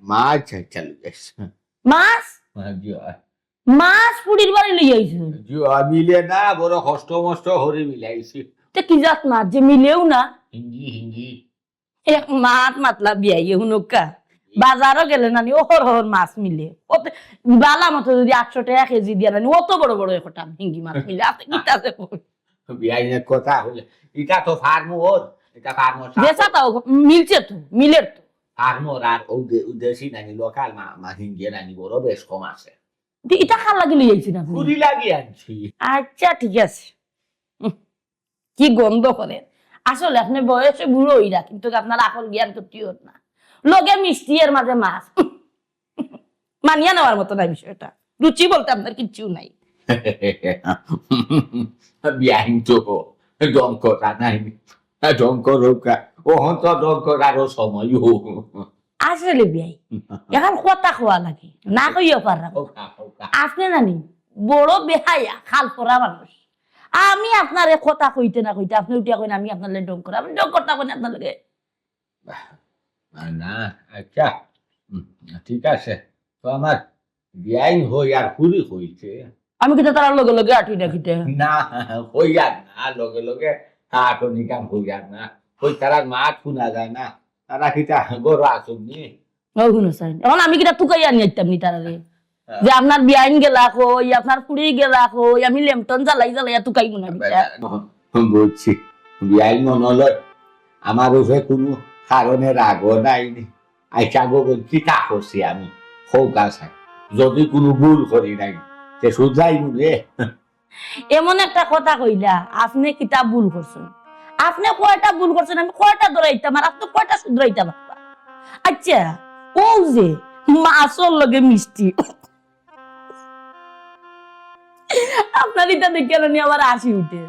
মাছ চালু গেছে মাছ মাছ পুডির বাড়ি লইয়া আইছেন, মিলে না বড় কষ্ট মষ্ট হরে মিলাইছি তে কি জাত মাছ যে মিলেও না? হিঙ্গি হিঙ্গি এক মাত মাতলা বিয়াই হুনকা বাজারও গেলে নানি ওহর হর মাছ মিলে ওতে বালা মতো যদি 800 টাকা কেজি দিয়া নানি অত বড় বড় একটা হিঙ্গি মাছ মিলে আপনি কিতাতে বিয়াই কথা হলে এটা তো ফার্মর, এটা ফার্মর দেশা তাও মিলছে তো মিলের তো ফার্মর আর দেশি নানি লোকাল মা হিঙ্গি নানি বড় বেশ কম আছে এটা খাল লাগি লই আইছি না আপনি? খুদি লাগিয়ে আনছি আচ্ছা ঠিক আছে। কি গন্ধ করে আসলে আপনি বয়সে বুড়ো হইরা কিন্তু আপনার আকল জ্ঞান তো টিওর না। লগে মিষ্টি এর মাঝে মাছ মানিয়া নেওয়ার মতো না বিষয়টা। রুচি বলতে আপনার কিচ্ছু নাই। বিয়াইন তো ডঙ্ক নাই ডঙ্ক রোকা ওহন তো ডঙ্ক আরো সময় আসলে বিয়াই এখন কথা খোয়া লাগে না কইও পারা। আপনি জানি বড় বেহাইয়া খাল পরা মানুষ। আমি আপনার কথা কইতে না কইতে আপনি উঠিয়া কইন আমি আপনার ডং করা, আপনি ডং করতে কইন আপনার লগে। না আচ্ছা ঠিক আছে তো আমার বিয়াইন হই আর পুরি হইছে আমি কিন্তু তার লগে লগে আঠি না কিতে না হইয়ার না লগে লগে হাটো নিকাম হইয়ার না ওই তারার মাঠ শুনা যায় না তারা কিতা গরু আসুন নি ওগুলো চাই। এখন আমি কিটা তুকাইয়া নিয়ে যেতাম নি তারারে যে আপনার বিয়াইন গেলা কই আপনার পুরি গেলা কই আমি লেমটন জ্বালাই জ্বালাইয়া তুকাই গুনা দিতা। বুঝছি বিয়াইন মনে আমার উপরে কোনো কারণে রাগও নাইনি আইসা গোবর কিতা করছি আমি হোক আছে যদি কোনো ভুল করি নাই সে শুধাই রে এমন একটা কথা কইলা আপনি কিতা ভুল করছেন, আপনি কয়টা ভুল করছেন আমি কয়টা ধরাইতাম আর আপনি কয়টা শুধরাইতাম। আচ্ছা ও যে মাছর লগে মিষ্টি আপনার এটা দেখে আমার হাসি উঠে।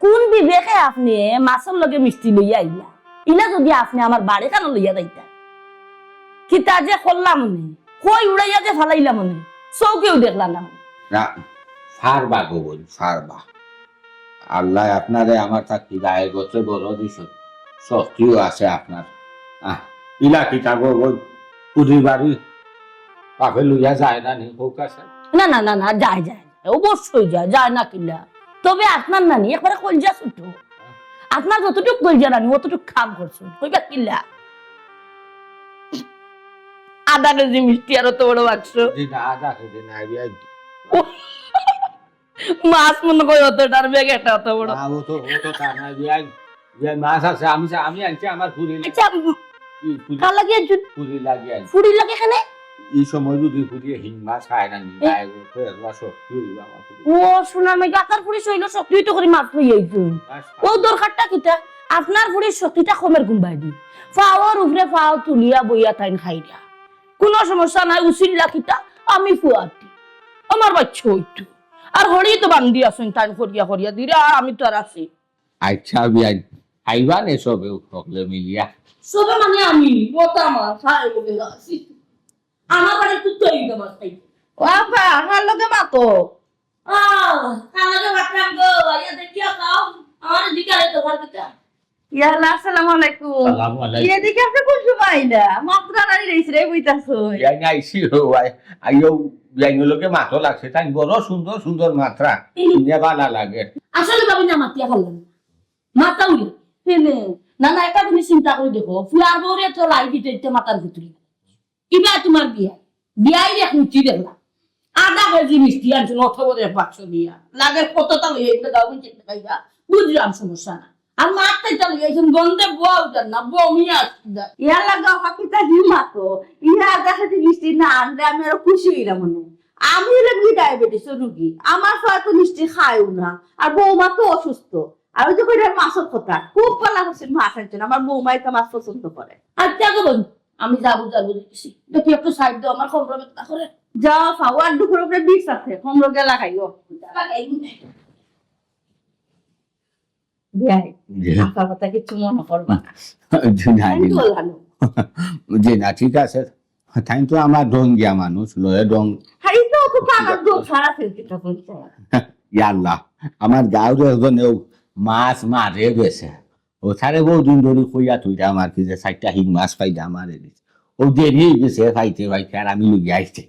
কোন বিবেকে আপনি মাছর লগে মিষ্টি লইয়া আইলা? ইলা যদি আপনি আমার বাড়ি কেন লইয়া যাইতা কিতা যে করলাম মনে কই উড়াইয়া যে ফালাইলাম মনে চৌকেও দেখলাম না না ফারবা গোবর ফারবা আল্লাহ আপনারে আমার থাকি গায়ে গছে বড় দিছ শক্তিও আছে আপনার ইলা কিতা গোবর পুরি বাড়ি পাখে লইয়া যায় না নি হোক আছে না না না না যায় যায় অবশ্যই যায় না কিলা। তবে আপনার নানি একবারে কলজা ছোট, আপনার যতটুকু কলজা নানি অতটুকু খাম করছেন কইবা কিলা। আধা কেজি মিষ্টি আর অত বড় বাক্স আদা কেজি না মাছ মনে কই অতটার ব্যাগ একটা অত বড় ও তো তা না বিয়াই মাছ আছে আমি আনছি আমার পুরি আচ্ছা কাল লাগিয়ে পুরি লাগিয়ে ফুড়ি লাগে এখানে এই সময় যদি পুরি হিং মাছ খায় না নি গায়ে গছে শক্তি হইবা আমার ও শোনা মেয়ে গাতার ফুড়ি শৈল শক্তি তো করে মাছ লই আইছুন ও দরকারটা কিটা আপনার ফুড়ির শক্তিটা কমের গুণ বাইদি ফাওয়ার উপরে ফাও তুলিয়া বইয়া তাইন খাইরা কোনো সমস্যা নাই উচিল্লা কিটা আমি ফুয়াতি আমার বাচ্চা হইতো আর হড়ি তো বান্ধি আসুন টাইম করিয়া করিয়া দিরা আমি তো আর আছি। আচ্ছা বিয়াই আইবা নে সবে সকলে মিলিয়া সবে মানে আমি বতা মা খাই বলে আছি আমার বাড়ি তুই তো এই দেবার তাই ও আপা আমার লগে মাতো কানাকে বাটলাম গো আইয়া দেখিয়া খাও আমার দিকারে তো ঘর কিটা ইয়াল্লা আসসালামু আলাইকুম। সালাম আলাইকুম এদিকে আপনি কোন সময় আইলা? মাত্র নারী রইছে রে বইতাছো। বিয়াই আইছি ভাই আইও বিয়াই লোকে মাথা লাগছে তাই বড় সুন্দর সুন্দর মাত্রা শুনে ভালো লাগে আসলে ভাবি না মাতিয়া খাল্লাম মাথা উড়ে ফেলে না না একটা তুমি চিন্তা করে দেখো ফুয়ার বউরে তো লাই দিতে মাথার ভিতরে ইবা তোমার বিয়াই দেখ মুচি দেখলাম আধা কেজি মিষ্টি আনছো অত বড় বাক্স দিয়া লাগে কতটা লই এগুলো দাও আমি চিন্তা খাইয়া বুঝলাম সমস্যা না আর মাথায় চালু গেছেন গন্ধে বোয়া উঠার না বমি আসছে ইয়াল্লা গো পাকিটা দি মাতো ইয়া দেখা দি মিষ্টি না আনলে আমি আরো খুশি হইলাম মনে। আমি হলাম কি ডায়াবেটিস রোগী, আমার তো এত মিষ্টি খাইও না আর বৌমা তো অসুস্থ। আর ওই যে কইরা মাছের কথা খুব পালা হচ্ছে মাছ আনছেন, আমার বৌমাই তো মাছ পছন্দ করে। আচ্ছা গো বন্ধু আমি যাবো দেখছি দেখি একটু সাইড দাও আমার খবর না করে যাও খাও আর দুপুর উপরে বিষ আছে কমরো গেলা খাইও। বিয়াই আপনার কথা কিছু মনে করবা যে না ঠিক আছে তাই তো আমার ডং গিয়া মানুষ লয়ে ডং হাই তো খুব আমার দো সারা ফেলতে বলছে ইয়াল্লাহ আমার গাঁও একজনেও মাছ মারে গেছে ও সারে বহু দিন ধরে কইয়া তুইটা আমার কি যে 4টা হিং মাছ পাইটা আমার ও দেরি গেছে খাইতে পাইতে আর আমি লুই আইছে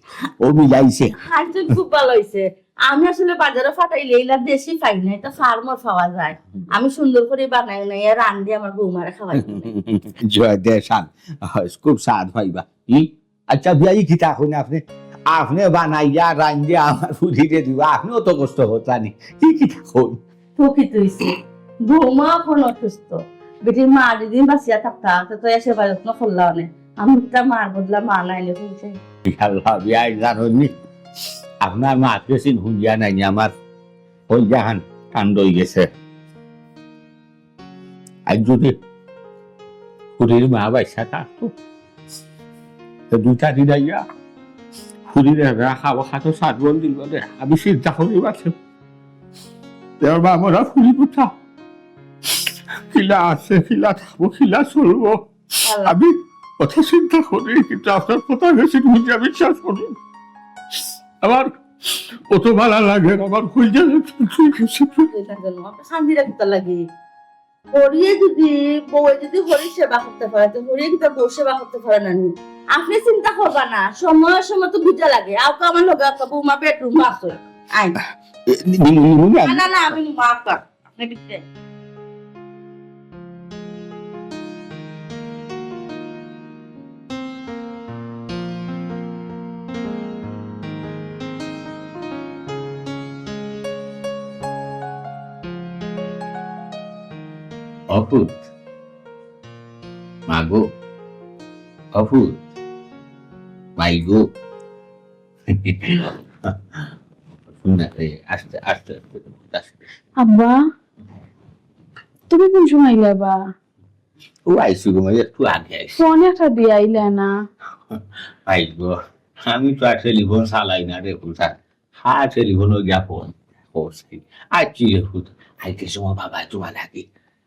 ও মিলাইছে খাইতে খুব ভালো হইছে। আমি আসলে বাজারে ফাটাইলে এইলা দেশি পাই না, এটা ফার্মার পাওয়া যায়। আমি সুন্দর করে বানাই নাই রান্ধি আমার বৌমারে খাওয়াই জয় দে সাদ খুব স্বাদ পাইবা আচ্ছা বিয়াই খিতা হন আপনি আপনি বানাইয়া রান্ধে আমার ফুলিতে দিবা আপনিও তো কষ্ট হতানি কি থাকুন প্রকৃত হইছে। বৌমা এখন অসুস্থ, বেটির মা যেদিন বাঁচিয়া থাকতাম তো এসে যত্ন করলাম না। আমি তা মার বদলা মা নাইলে বলছে আল্লাহ বিয়াই জানি আপনার মা পেছিন হুঁজিয়া নাই আমার ওই জাহান ঠান্ড হয়ে গেছে আজ যদি ফুরির মা বাইসা থাকতো তো দুটা দিন আইয়া ফুরির খাওয়া খাতো 7 বন দিল রে আমি চিন্তা করি বাসে তোর মা মরা ফুরি কোথা কিলা আছে কিলা থাকবো কিলা চলবো আমি কথা চিন্তা করি কিন্তু আপনার কথা বেশি বুঝে আমি বিশ্বাস করি আমার কত ভালো লাগে আমার হয়ে যাবে শান্তি রাখতে লাগে হরিয়ে যদি বউ যদি হরির সেবা করতে পারে তো হরিয়ে কি তার বউ সেবা করতে পারে না নি? আপনি চিন্তা করবা না সময় সময় তো বুঝা লাগে আর আমার লগে একটা বৌমা বেডরুম আছে আই না না আমি মাফ কর আপনি বিতে অভূত মাগো অভূত মাইগো আস্তে আস্তে আস্তে আব্বা তুমি কোন সময় আইলে বা ও আইসি গো মাই একটু আগে আইসি ফোন একটা দিয়ে আইলে না আইগো আমি তো আর টেলিফোন চালাই না রে ফুটা হ্যাঁ টেলিফোনও গিয়া ফোন করছি আইছি রে ফুট আইতে সময় বাবা তোমার লাগে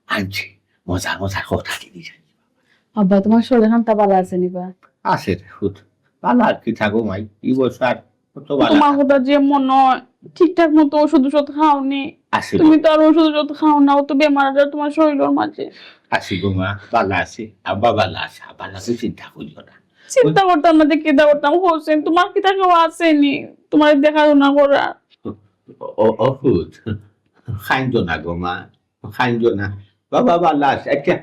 আনছি মজা মজা কথা দিদি আব্বা তোমার শরীর খান তা ভালো আছে নিবা আছে রে ফুট ভালো আর কি থাকো মাই এই বছর আর কত ভালো তোমার কথা যে মনে হয় ঠিকঠাক মতো ওষুধ খাওনি আসি তুমি তো আর ওষুধ খাও না ও তো বেমার আজার তোমার শরীরের মাঝে আসি গো মা ভালো আছি আব্বা ভালো আছে আব্বার কাছে চিন্তা করিও না চিন্তা করতাম না যে কেদা করতাম হোসেন তোমার কি কেউ আসেনি তোমার দেখাশোনা করা অভূত খাইন্দ না গো মা খাইন্দ না বাবা ভালো আছে আচ্ছা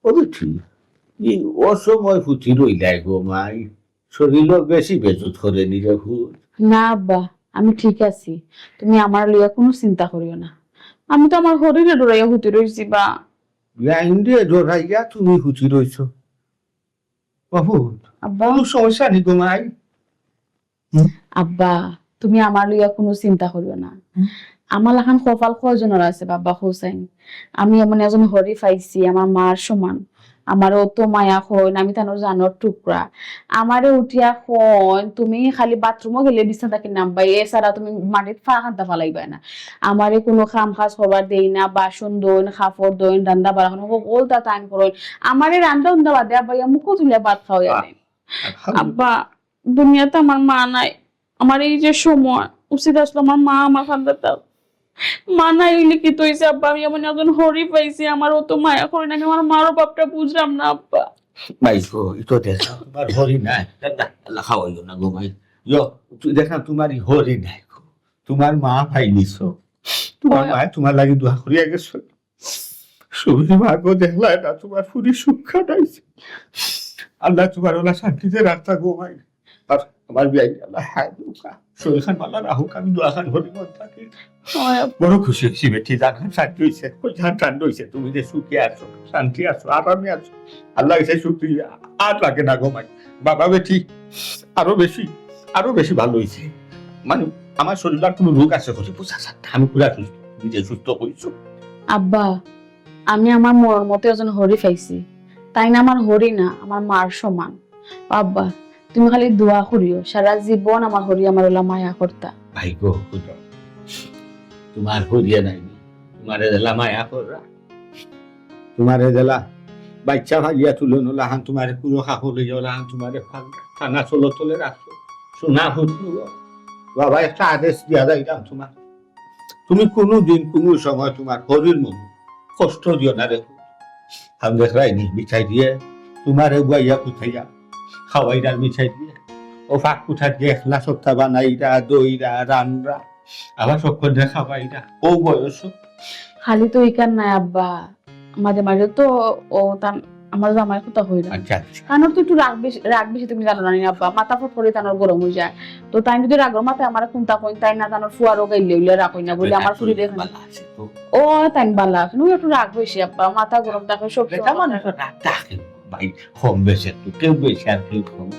বুঝছি অসময় ফুটি রইলাই গো মা শরীরও বেশি বেজুত করে নিলে ভূত না আব্বা আমি ঠিক আছি তুমি আমার লইয়া কোনো চিন্তা করিও না আমি তো আমার শরীরে ডরাইয়া হুতি রইছি বা লাইন দিয়ে জোরাইয়া তুমি ফুটি রইছ অভূত আব্বা কোনো সমস্যা নেই গো মাই আব্বা তুমি আমার লইয়া কোনো চিন্তা করিও না আমার এখন কপাল কয়জনের আছে বাবা হোসেন আমি এমন একজন হরি পাইছি আমার মার সমান আমারও তো মায়া হইন আমি তানোর জানোর টুকরা আমারে উঠিয়া হইন তুমি খালি বাথরুমও গেলে বিছনা থাকি নামবাই এছাড়া তুমি মাটির ফা খান্তা ফালাইবাই না আমারে কোনো খাম খাস হবার দেই না বাসন দইন খাফর দইন রান্না বাড়া ওলটা টাইম করইন আমারে রান্না উন্দা বাদে আব্বা মুখ তুলে ভাত খাওয়াই আনে আব্বা দুনিয়াতে আমার মা নাই আমার এই যে সময় উচিত আসলো আমার মা আমার খান্দাটা মা নাই হইলে কি তৈছে আব্বা আমি এমন একজন হরি পাইছি আমার ও তো মায়া করে নাকি আমার মারও বাপটা বুঝলাম না আব্বা মাই গো ইতো দেখা তোমার হরি নাই দাদা খাওয়াইও না গো মাই ইয়ো তুই দেখা তোমার হরি নাই গো তোমার মা পাইলিছ তোমার মা তোমার লাগি দোয়া করিয়া গেছো সুবি মা গো দেখলাই না তোমার ফুরি সুখ কাটাইছে আল্লাহ তোমার ওলা শান্তিতে রাখতা গো মাই আর আমার বিয়াই আল্লাহ হায় দুকা শরীর খান ভালো রাহুক আমি দোয়া খান হরি মন থাকি বড় খুশি হয়েছি বেটি জান শান্তি হয়েছে ওই ঝান ঠান্ডা হয়েছে তুমি যে সুখে আছো শান্তি আছো আরামে আছো আল্লাহ এসে সুখী আর লাগে না গো মাই বাবা বেটি আরো বেশি ভালো হয়েছে মানে আমার শরীর আর কোনো রোগ আছে বলে বোঝা যাচ্ছে আমি পুরা সুস্থ নিজে সুস্থ হয়েছো আব্বা আমি আমার মনের মতো একজন হরি পাইছি তাই না আমার হরি না আমার মার সমান আব্বা তুমি খালি দোয়া করিও সারা জীবন আমার হরি আমার ওলা মায়া করতা ভাই গো তোমার হরিয়া নাই তোমারে দেলা মায়া করা তোমারে দেলা বাচ্চা ভাইয়া তুলে নলা হান তোমারে পুরো খাকো লই যাওয়া হান তোমারে থানা চলো তোলে রাখছো শোনা হুটলো বাবা একটা আদেশ দিয়া যাইলাম তোমার তুমি কোনো দিন কোনো সময় তোমার হরির মন কষ্ট দিও না রে আমি দেখরাইনি মিঠাই দিয়ে তোমারে গুয়াইয়া কুথাইয়া খাওয়াইরা মিঠাই দিয়ে ও ফাঁক কুঠা দিয়ে খেলা সপ্তাহ বানাইরা দইরা রানরা আবার সক্ষণ খাওয়াইরা ও বয়স খালি তো ইকার নাই আব্বা মাঝে মাঝে তো ও তার আমার জামাই কথা হইল আচ্ছা কারণ তো একটু রাগ বেশি তুমি জানো না আব্বা মাথা ফট করে তানোর গরম হয়ে যায় তো তাই যদি রাগর মাথায় আমার কোনটা কইন তাই না তানোর ফুয়ারও গাইলে উইলে রাখই না বলে আমার ফুরি দেখেন ও তাই বালা আছে নুই একটু রাগ বেশি আব্বা মাথা গরম থাকে সব এটা মানে রাগ থাকে ভাই কম বেশি একটু কেউ বেশি আর কেউ কম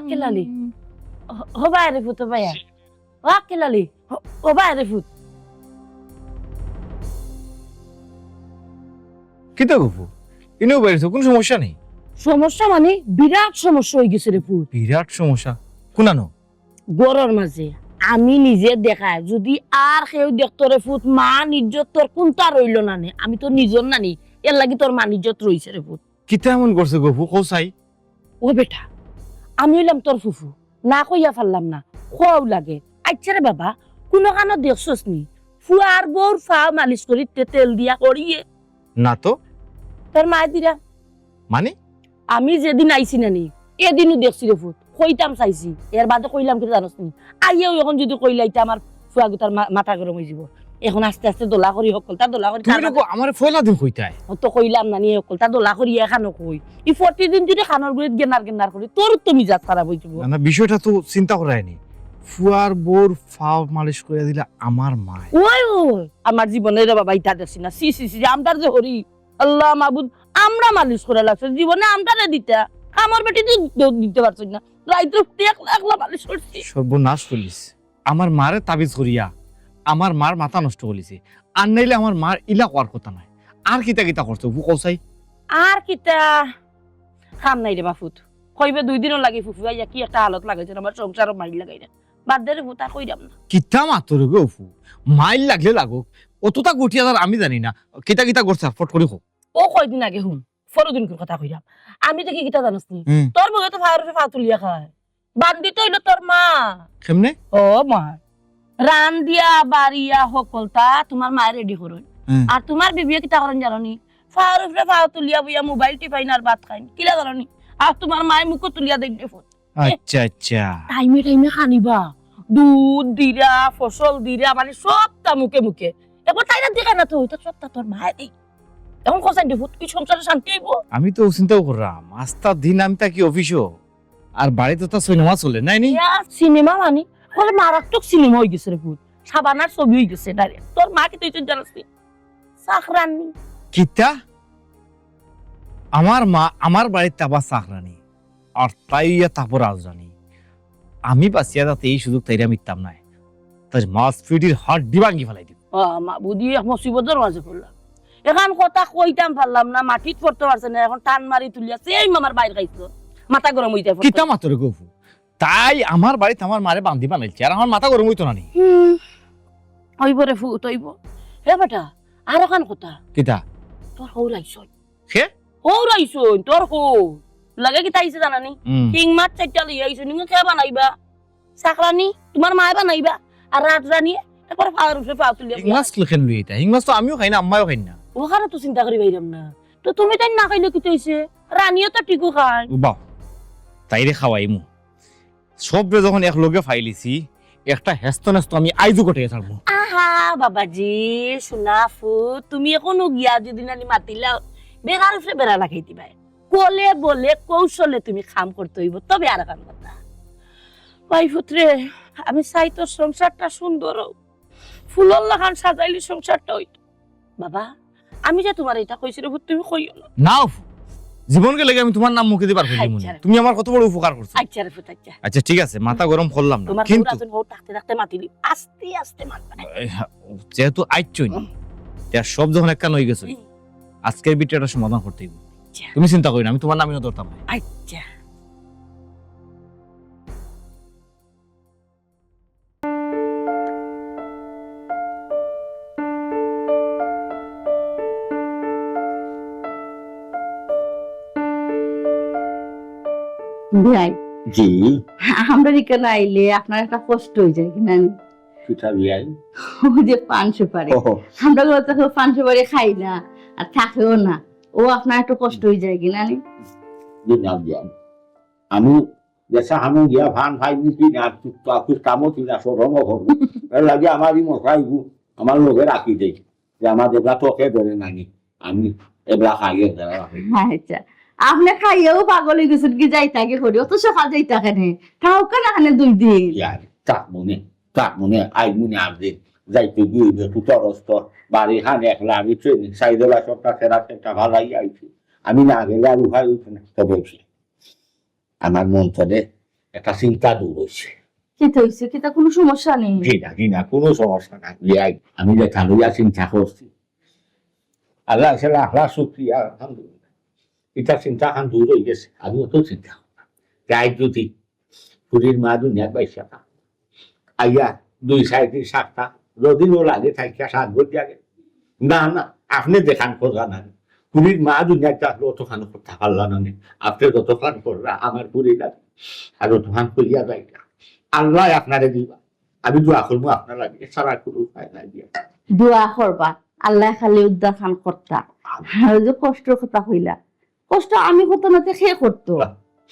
কেলালি হবা রে ফুত ভাইয়া কেলালি হবা রে ফুত কিতা গফু এনেও বাইরেছো কোন সমস্যা নেই সমস্যা মানে বিরাট সমস্যা হয়ে গেছে রে ফুত বিরাট সমস্যা কোনানো গরর মাঝে আমি নিজে দেখায় যদি আর কেউ দেখতো রে ফুত মান ইজ্জত তোর কোনটা রইল না নে আমি তো নিজর নানি এর লাগি তোর মান ইজ্জত রইছে রে ফুত কিতা এমন করছে গফু কৌসাই ও বেটা আমি হইলাম তোর ফুফু না কইয়া পারলাম না খোয়াও লাগে আচ্ছা রে বাবা কোনো কানো দেখছস নি ফুয়ার বউর ফা মালিশ করি তেল দিয়া করিয়ে না তো তোর মায়ের দিরা মানে আমি যেদিন আইছি নানি এদিনও দেখছি রে ফুট কইতাম চাইছি এর বাদে কইলাম কি জানোস নি আইয়াও এখন যদি কইলাইতে আমার ফুয়া গুতার মাথা গরম হয়ে যাব এখন আস্তে আস্তে দোলা করি সকলটা দোলা করি তুমি দেখো আমার ফয়লা দিন কইতাই তো কইলাম নানি সকলটা দোলা করি এখানো কই ই প্রতিদিন যদি খানোর গুড়িত গেনার করি তোর তো মিজাজ খারাপ হয়ে যাব না বিষয়টা তো চিন্তা করায়নি ফুয়ার বোর ফাও মালিশ করে দিলা আমার মা ওই আমার জীবনে রে বাবা ইটা দেখছি না সি সি সি আমদার যে হরি আল্লাহ মাবুদ আমরা মালিশ করে লাগছে জীবনে আমদারে দিতা আমার বেটি দিতে পারছ না রাইতে একলা মালিশ করছি সর্বনাশ করিস আমার মারে তাবিজ করিয়া আমার মার মাথা নষ্ট করিছে আর নাইলে আমার মার ইলা করার কথা নাই আর কিতা কিতা করছো কৌসাই আর কিতা খাম নাই রে বাফুত কইবে 2 দিনও লাগি ফুফু আইয়া কি একটা হালত লাগাইছে আমার সংসারও মারি লাগাই না বাদ দে রে ফুতা কইরাম না কিতা মাতর গো ফু মাইল লাগলে লাগুক অতটা গুটিয়া আমি জানি না কিতা কিতা করছে ফট করে হোক ও কয়দিন আগে হুন ফরদিন কথা কইরাম আমি তো কি কিতা জানাস নি হুম। তোর বউয়ে তো ফায়ার ফা তুলিয়া খায় বান্দি তো হইলো তোর মা কেমনে ও মা রান দিয়া বাড়িয়া সকলতা তোমার মায়ের রেডি করুন হুম। আর তোমার বিবিয়ে কিতা করেন জানি ফায়ার উপরে ফা তুলিয়া বইয়া মোবাইল টিপাইন আর ভাত খাইন কিলা জানি আর তোমার মায়ের মুখ তুলিয়া দেখবে ফোন আচ্ছা আচ্ছা টাইমে টাইমে খানিবা দুধ দিরা ফসল দিরা মানে সবটা মুখে মুখে এবার তাইরা দেখে না তো ওইটা সবটা তোর মায়ের এই এখন কোসাই দেব কি সংসারে শান্তি হইব আমি তো চিন্তাও করলাম আস্তা দিন আমি তা কি অফিসও আর বাড়িতে তো সিনেমা চলে নাই নি সিনেমা মানে বলে মারাত্মক সিনেমা হয়ে গেছে রে ভূত সাবানার ছবি হয়ে গেছে ডাইরেক্ট তোর মা কি তুই জানাস চাকরানি কিতা আমার মা আমার বাড়িতে আবার চাকরানি আর তাই তারপর রাজরানি আমি বাঁচিয়া যাতে এই সুযোগ তাইরা মিটতাম নাই তার মাছ ফিটির হাট দিবাঙ্গি ফেলাই দিব মা বুদ্ধি মুসিবতের মাঝে পড়লাম এখন কথা কইতাম পারলাম না মাটিত পড়তে পারছে না এখন টান মারি তুলিয়া সেই মামার বাইরে খাইছিল মাথা গরম হইতে কিতা মাতরে গফু তাই আমার বাড়িতে আমার মারে বান্ধি বানাইছে আর আমার মাথা গরম হইতো না নি হইব রে ফুট হইব হে বেটা আর এখন কথা কিতা তোর হৌ রাইছই কে হৌ রাইছই তোর হৌ লাগে কি তাইছে জানানি কিং মাছ চারটা লই আইছো নিঙ্গ কে বানাইবা চাকরানি তোমার মায়ে বানাইবা আর রাত রানি একবার ফাওয়ার উপরে ফাও তুলিয়া ইংমাস লেখেন লই এটা ইংমাস তো আমিও খাই না আম্মাও খাই না ওখানে তো চিন্তা করি বাইরাম না তো তুমি তাই না খাইলে কি হইছে রানিও তো টিকু খায় বাহ তাইরে খাওয়াইমু সবরে যখন এক লগে ফাইলিছি একটা হেস্ত নেস্ত আমি আইজু কটে ছাড়বো আহা বাবাজি সুনাফু তুমি এখনো গিয়া যদি নানি মাতিলা বেগার উপরে বেড়া লাগাই দিবা কোলে বলে কৌশলে তুমি কাম করতে হইব তবে আর কাম কথা ভাই পুত্রে আমি চাই তোর সংসারটা সুন্দর হোক ফুলর লাগান সাজাইলি সংসারটা হইতো বাবা আমি যে তোমার এটা কইছি রে তুমি কইও না নাও জীবনকে লেগে আমি তোমার নাম মুখে দিবার কইলি মনে আচ্ছা। তুমি আমার কত বড় উপকার করছো আচ্ছা রে পুত আচ্ছা আচ্ছা ঠিক আছে মাথা গরম করলাম না তোমার কিন্তু পুরাতন হো থাকতে থাকতে মাতিলি আস্তে আস্তে মাতবা যেহেতু আইচই তার সব যখন একখান হয়ে গেছে আজকের বিটটা সমাধান করতে হইব তুমি চিন্তা করি না আমি তোমার নামই না ধরতাম না আচ্ছা ভাই জি আমরা এখানে আইলে আপনার একটা কষ্ট হয়ে যায় কিনা পিঠা বিয়াই ওই যে পান সুপারি আমরা তো পান সুপারি খাই না আর থাকেও না ও আপনার একটু কষ্ট হয়ে যায় কিনা আমি যেসা আমি গিয়া ভান ভাই কি না তুই কামো তুই না সরম হবো এর লাগে আমারই মশাই আমার লোকে রাখি দেই যে আমার যেগুলা তোকে ধরে নানি আমি এগুলা খাইয়ে দেওয়া আচ্ছা আপনি খাইয়েও পাগল হয়ে গেছেন কি যাইতাকে করি অত সকাল যাইতাকে নে তাও কেন এখানে 2 দিন কাক মনে আই মনে আসবে যাইতে গিয়ে একটু তরস্ত বাড়ি খান একলা আমি ট্রেনিং সাইডেলা সবটা সেরা সেটা ভালাই আইছি আমি না গেলে আর উঠাই উঠে না তবে আমার মন চলে একটা চিন্তা দূর হয়েছে। কি হইছে? কিতা কোনো সমস্যা নেই? জি না কোনো সমস্যা না। বিয়াই আমি যে লইয়া চিন্তা করছি, আল্লাহ সে লাখ লাখ শুকরিয়া, আলহামদুলিল্লাহ এটা চিন্তা খান দূর হয়ে গেছে। আমি অত চিন্তা যাই যদি পুরীর মা দুনিয়ার বাইশা আইয়া 2 সাইডে 7টা যদিও লাগে থাকিয়া 7 বছর আগে না আপনি দেখান করবা না। পুরীর মা দুনিয়াতে আসলে অতখান করতে পারলাম না। আপনি যতখান কররা আমার পুরী লাগে আর অতখান করিয়া যাই আল্লাহ আপনারে দিবা। আমি দোয়া করবো আপনার লাগে, সারা কোনো উপায় নাই দিয়া। দোয়া করবা আল্লাহ খালি উদ্ধার খান করতা। আর যে কষ্টের কথা হইলা, কষ্ট আমি করতো না, সে করতো।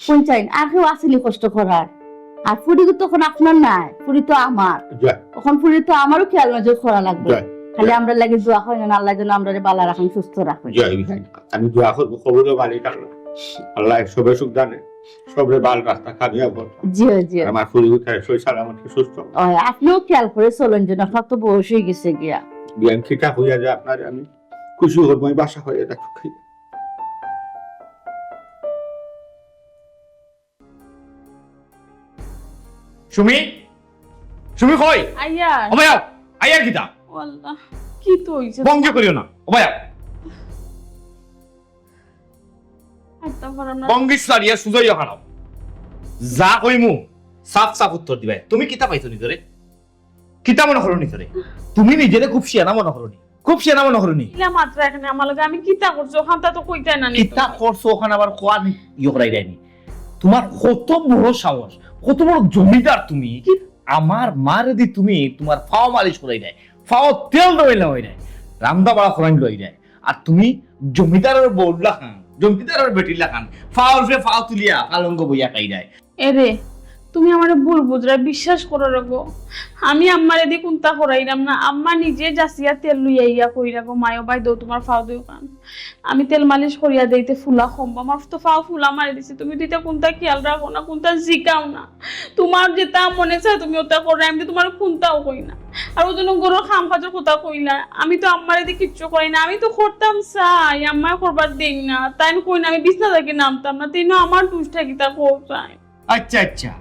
কোন চাই আর কেউ আসেনি কষ্ট করার। আর ফুড়ি তো তখন আপনার নাই, ফুড়ি তো আমার। তখন ফুড়ি তো আমারও খেয়াল নজর করা লাগবে। খালি আমরা লাগে দোয়া হয় না, আল্লাহ যেন আমরা বালা রাখেন, সুস্থ রাখেন। আমি দোয়া করবো খবর বাড়ি কাটলো আল্লাহ সবে সুখ জানে, সবে বাল রাস্তা কামিয়া বল। জি জি, আমার ফুড়ি উঠে সই সালামত সুস্থ। আপনিও খেয়াল করে চলেন যেন, আপনার তো বয়স হয়ে গেছে গিয়া। বিয়ান ঠিকা হইয়া যায় আপনার, আমি খুশি হব, বাসা হয়ে দেখো। সুমি সুমি কই আইয়া ওবায়া আইয়ার কিতা আল্লাহ কি তো হইছে? বঙ্গ করিও না ওবায়া, একদম পারাম না। বঙ্গিস সারিয়া সুজাইয়া খানাও যা কইমু সাফ সাফ উত্তর দিবে। তুমি কিতা পাইছো নিজরে? কিতা মনে করো নিজরে? তুমি নিজেরে খুব শিয়ানা মনে করো নি, খুব শিয়ানা মনে করো নি। ইলা মাত্র এখানে আমার লগে আমি কিতা করছো ওখান তা তো কইতাই না নি। কিতা করছো ওখানে আবার কোয়া ইয়ে করাই দেয়নি। তোমার কত বড় সাহস, কত বড় জমিদার তুমি। আমার মারে দি তুমি তোমার ফাও মালিশ করাই দেয়, ফাও তেল দইলা হই দেয়, রামদা বাড়া খরান লই দেয়। আর তুমি জমিদারের বউলা খান, জমিদারের বেটিলা খান, ফাও ফে ফাও তুলিয়া কালঙ্গ বইয়া খাই দেয়। এরে তুমি আমারে ভুল বুঝরা, বিশ্বাস করো রাগো। আমি আম্মারে দি কুন্তা করাইলাম না, আম্মা নিজে যাসিয়া তেল লইয়া ইয়া কই রাগো। মায়ও বাই দো তোমার ফাও দিও কান, আমি তেল মালিশ করিয়া দেইতে ফুলা সম্ভব। আমার তো ফাও ফুলা মারি দিছি, তুমি দিতে কোনটা খেয়াল রাখো না, কোনটা জিকাও না। তোমার যেটা মনে চায় তুমি ওটা করো, আমি তো তোমার কোনটাও কই না। আর ওই জন্য গরুর খাম খাজের কথা কইলা, আমি তো আম্মারে দি কিচ্ছু করি না। আমি তো করতাম চাই, আম্মা করবার দেই না, তাই কই না। আমি বিছনা থেকে নামতাম না, তাই না আমার দুষ্টা কিতা কও চাই। আচ্ছা আচ্ছা,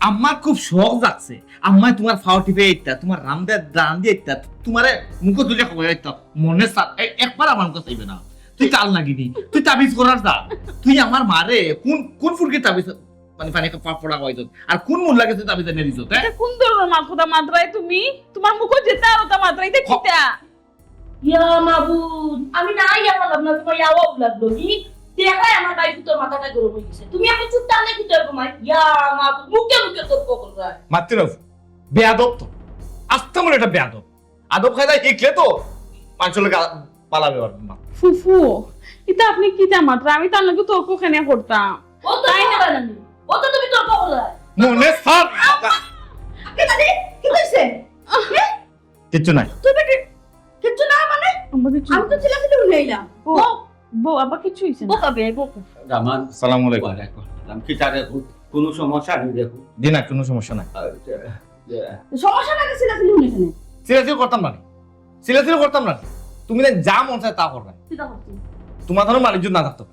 আমার খুব শখ যাচ্ছে। আম্মা তোমার ফাও টিপে ইত্যা, তোমার রান দিয়ে ইত্যা, তোমারে মুখ তুলে খবর ইত্যা মনে একবার আমার কথা চাইবে না। তুই কাল নাগিনি, তুই তাবিজ করার যা। তুই আমার মারে কোন ফুরকে তাবিজ মানে পানি পড়া হয়তো, আর কোন মূল লাগে তুই তাবিজ এনে দিছ? এটা কোন ধরনের মাথা মাত্রায় তুমি? তোমার মুখ যেটা আর ওটা মাত্রাইতে কিটা? ইয়া মাবুদ, আমি না ইয়া বললাম না, তোমার ইয়াও লাগলো কি দেখাই আমার ভাই তোর মাথাটা গরম হয়ে গেছে। তুমি এখন চুপ টানলে কি তোর ঘুমাই? ইয়া মাবুদ, মুখে মুখে তোর বকল রায় মাত্র বেয়াদব তো, আস্তে মনে এটা বেয়াদব। আদব খাই যায় শিখলে তো মানুষের পালাবে। ফুফু এটা আপনি কিটা মাত্রা? আমি তার লগে তর্ক কেনে করতাম? ও তো তাই না জানি, ও তো তুমি তোর বকল রায় মনে সার কি হইছে? কিচ্ছু নাই। তুমি কিচ্ছু না মানে? আমার কিছু আমি তো ছিলাম উঠাইলাম। বউ আবার কিছু হইছে না? বোকা বে বোকা। রামান আসসালামু আলাইকুম। আমি কি তারে কোনো সমস্যা নেই দেখো। জি না, কোনো সমস্যা নাই। সমস্যা লাগে ছিলাম উঠাইলাম। সিরিয়াসলি করতাম না, সিরিয়াসলি করতাম না। তুমি না যা মন চায় তা করবে, কিটা করছিস? তোমার ধরো মালিজ্জত না থাকতো।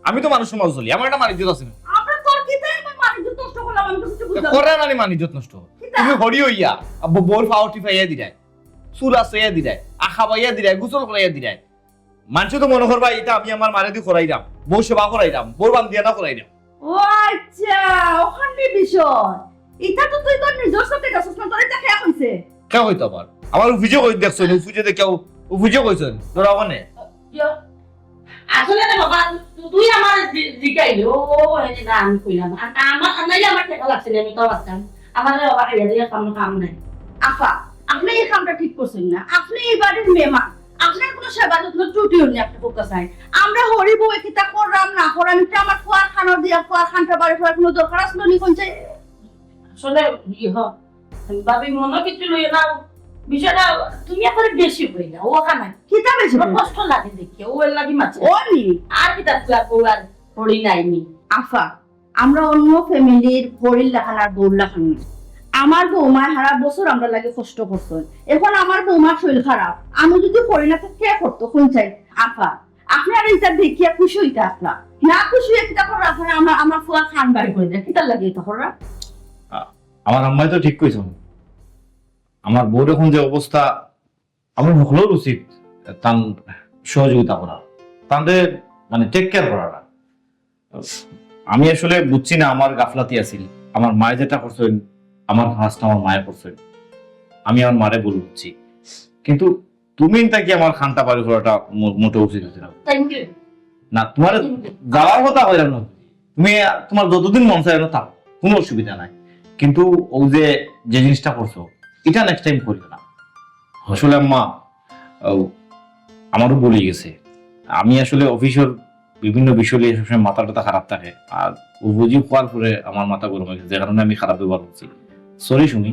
আমি তো মানুষের মাঝে চলি, আমার একটা মালিজ্জত আছে না। আমরা তোর কিতে মারি যে নষ্ট করলাম, আমি তো কিছু বুঝলাম না। করে না মানিজ্জত নষ্ট। তুমি হরি হইয়া বোর ফাউটি ফাইয়া দিরাই, চুলা সইয়া দিরাই, আখা বাইয়া দিরাই, গোসল করাইয়া দিরাই। মানুষ তো মনে করবা এটা আমি আমার মারে দিয়ে করাইলাম, বউ সেবা করাইলাম, বোর বান দিয়া না করাইলাম। ও আচ্ছা, ওখানে বিষয়। এটা তো তুই তোর নিজের সাথে গেছিস না, তোর এটা খেয়া হইছে। কেউ হইতো আবার আমার অভিযোগ হইতে দেখছো, অভিযোগে কেউ অভিযোগ হয়েছেন ধরা ওখানে। আসলে না বাবা, তুই আমার জিগাইলি ও এই না আমি কইলাম আমার নাই, আমার টাকা লাগছে না, আমি তো আসতাম আমার বাবা খাইয়া দিয়া কাম নাই। আফা, আপনি এই কামটা ঠিক করছেন না। আপনি এই বাড়ির মেহমান, আপনার কোনো সেবা যত্ন ত্রুটিও নেই আপনি করতে চাই। আমরা হরি বউ কিতা করলাম না করলাম, এটা আমার খোয়া খানা দিয়া খোয়া খানটা বাড়ি খোয়ার কোনো দরকার আসলো নি? কোন চাই আসলে ভাবি মনে কিছু লইয়া না, বিষয়টা তুমি এখন বেশি হয়ে যাও ওখানে কিতা বেশি কষ্ট লাগে দেখে ও এর লাগি মাছ ও নি আর কি তার আর পড়ি নাইনি। আফা, আমরা অন্য ফ্যামিলির হরির লাখানার বউর লাখান। আমার বৌমায় হারা বছর আমরা লাগে কষ্ট করছেন। এখন আমার বৌমার শরীর খারাপ, আমি যদি করি না তো কে করতো? কোন চাই আফা, আপনি আর এটা দেখিয়া খুশি হইতে আসলা না? খুশি হয়ে কিতা করা আপনার আমার আমার ফুয়া খান বাড়ি করে দেয়, কিতা লাগে এটা করা? আমার আম্মাই তো ঠিক কইছো, আমার বউর এখন যে অবস্থা, আমার সকলের উচিত তার সহযোগিতা করা, তাদের মানে টেক কেয়ার করাটা। আমি আসলে বুঝছি না আমার গাফলাতি আছিল, আমার মায়ে যেটা করছেন আমার কাজটা আমার মায়ে করছেন, আমি আমার মারে ভুল বুঝছি, কিন্তু তুমি তাকে আমার খানটা পারি করাটা মোটেও উচিত হচ্ছে না। না তোমার যাওয়ার কথা হইলাম না, তুমি তোমার যতদিন মন চায় না থাকো, কোনো অসুবিধা নাই, কিন্তু ও যে জিনিসটা করছো এটা নেক্সট টাইম করিও না। আসলে আম্মা আমারও বলে গেছে, আমি আসলে অফিসের বিভিন্ন বিষয় নিয়ে সবসময় মাথাটা খারাপ থাকে, আর ও বুঝি হওয়ার পরে আমার মাথা গরম হয়ে গেছে, যে কারণে আমি খারাপ ব্যবহার করছি। সরি সুমি।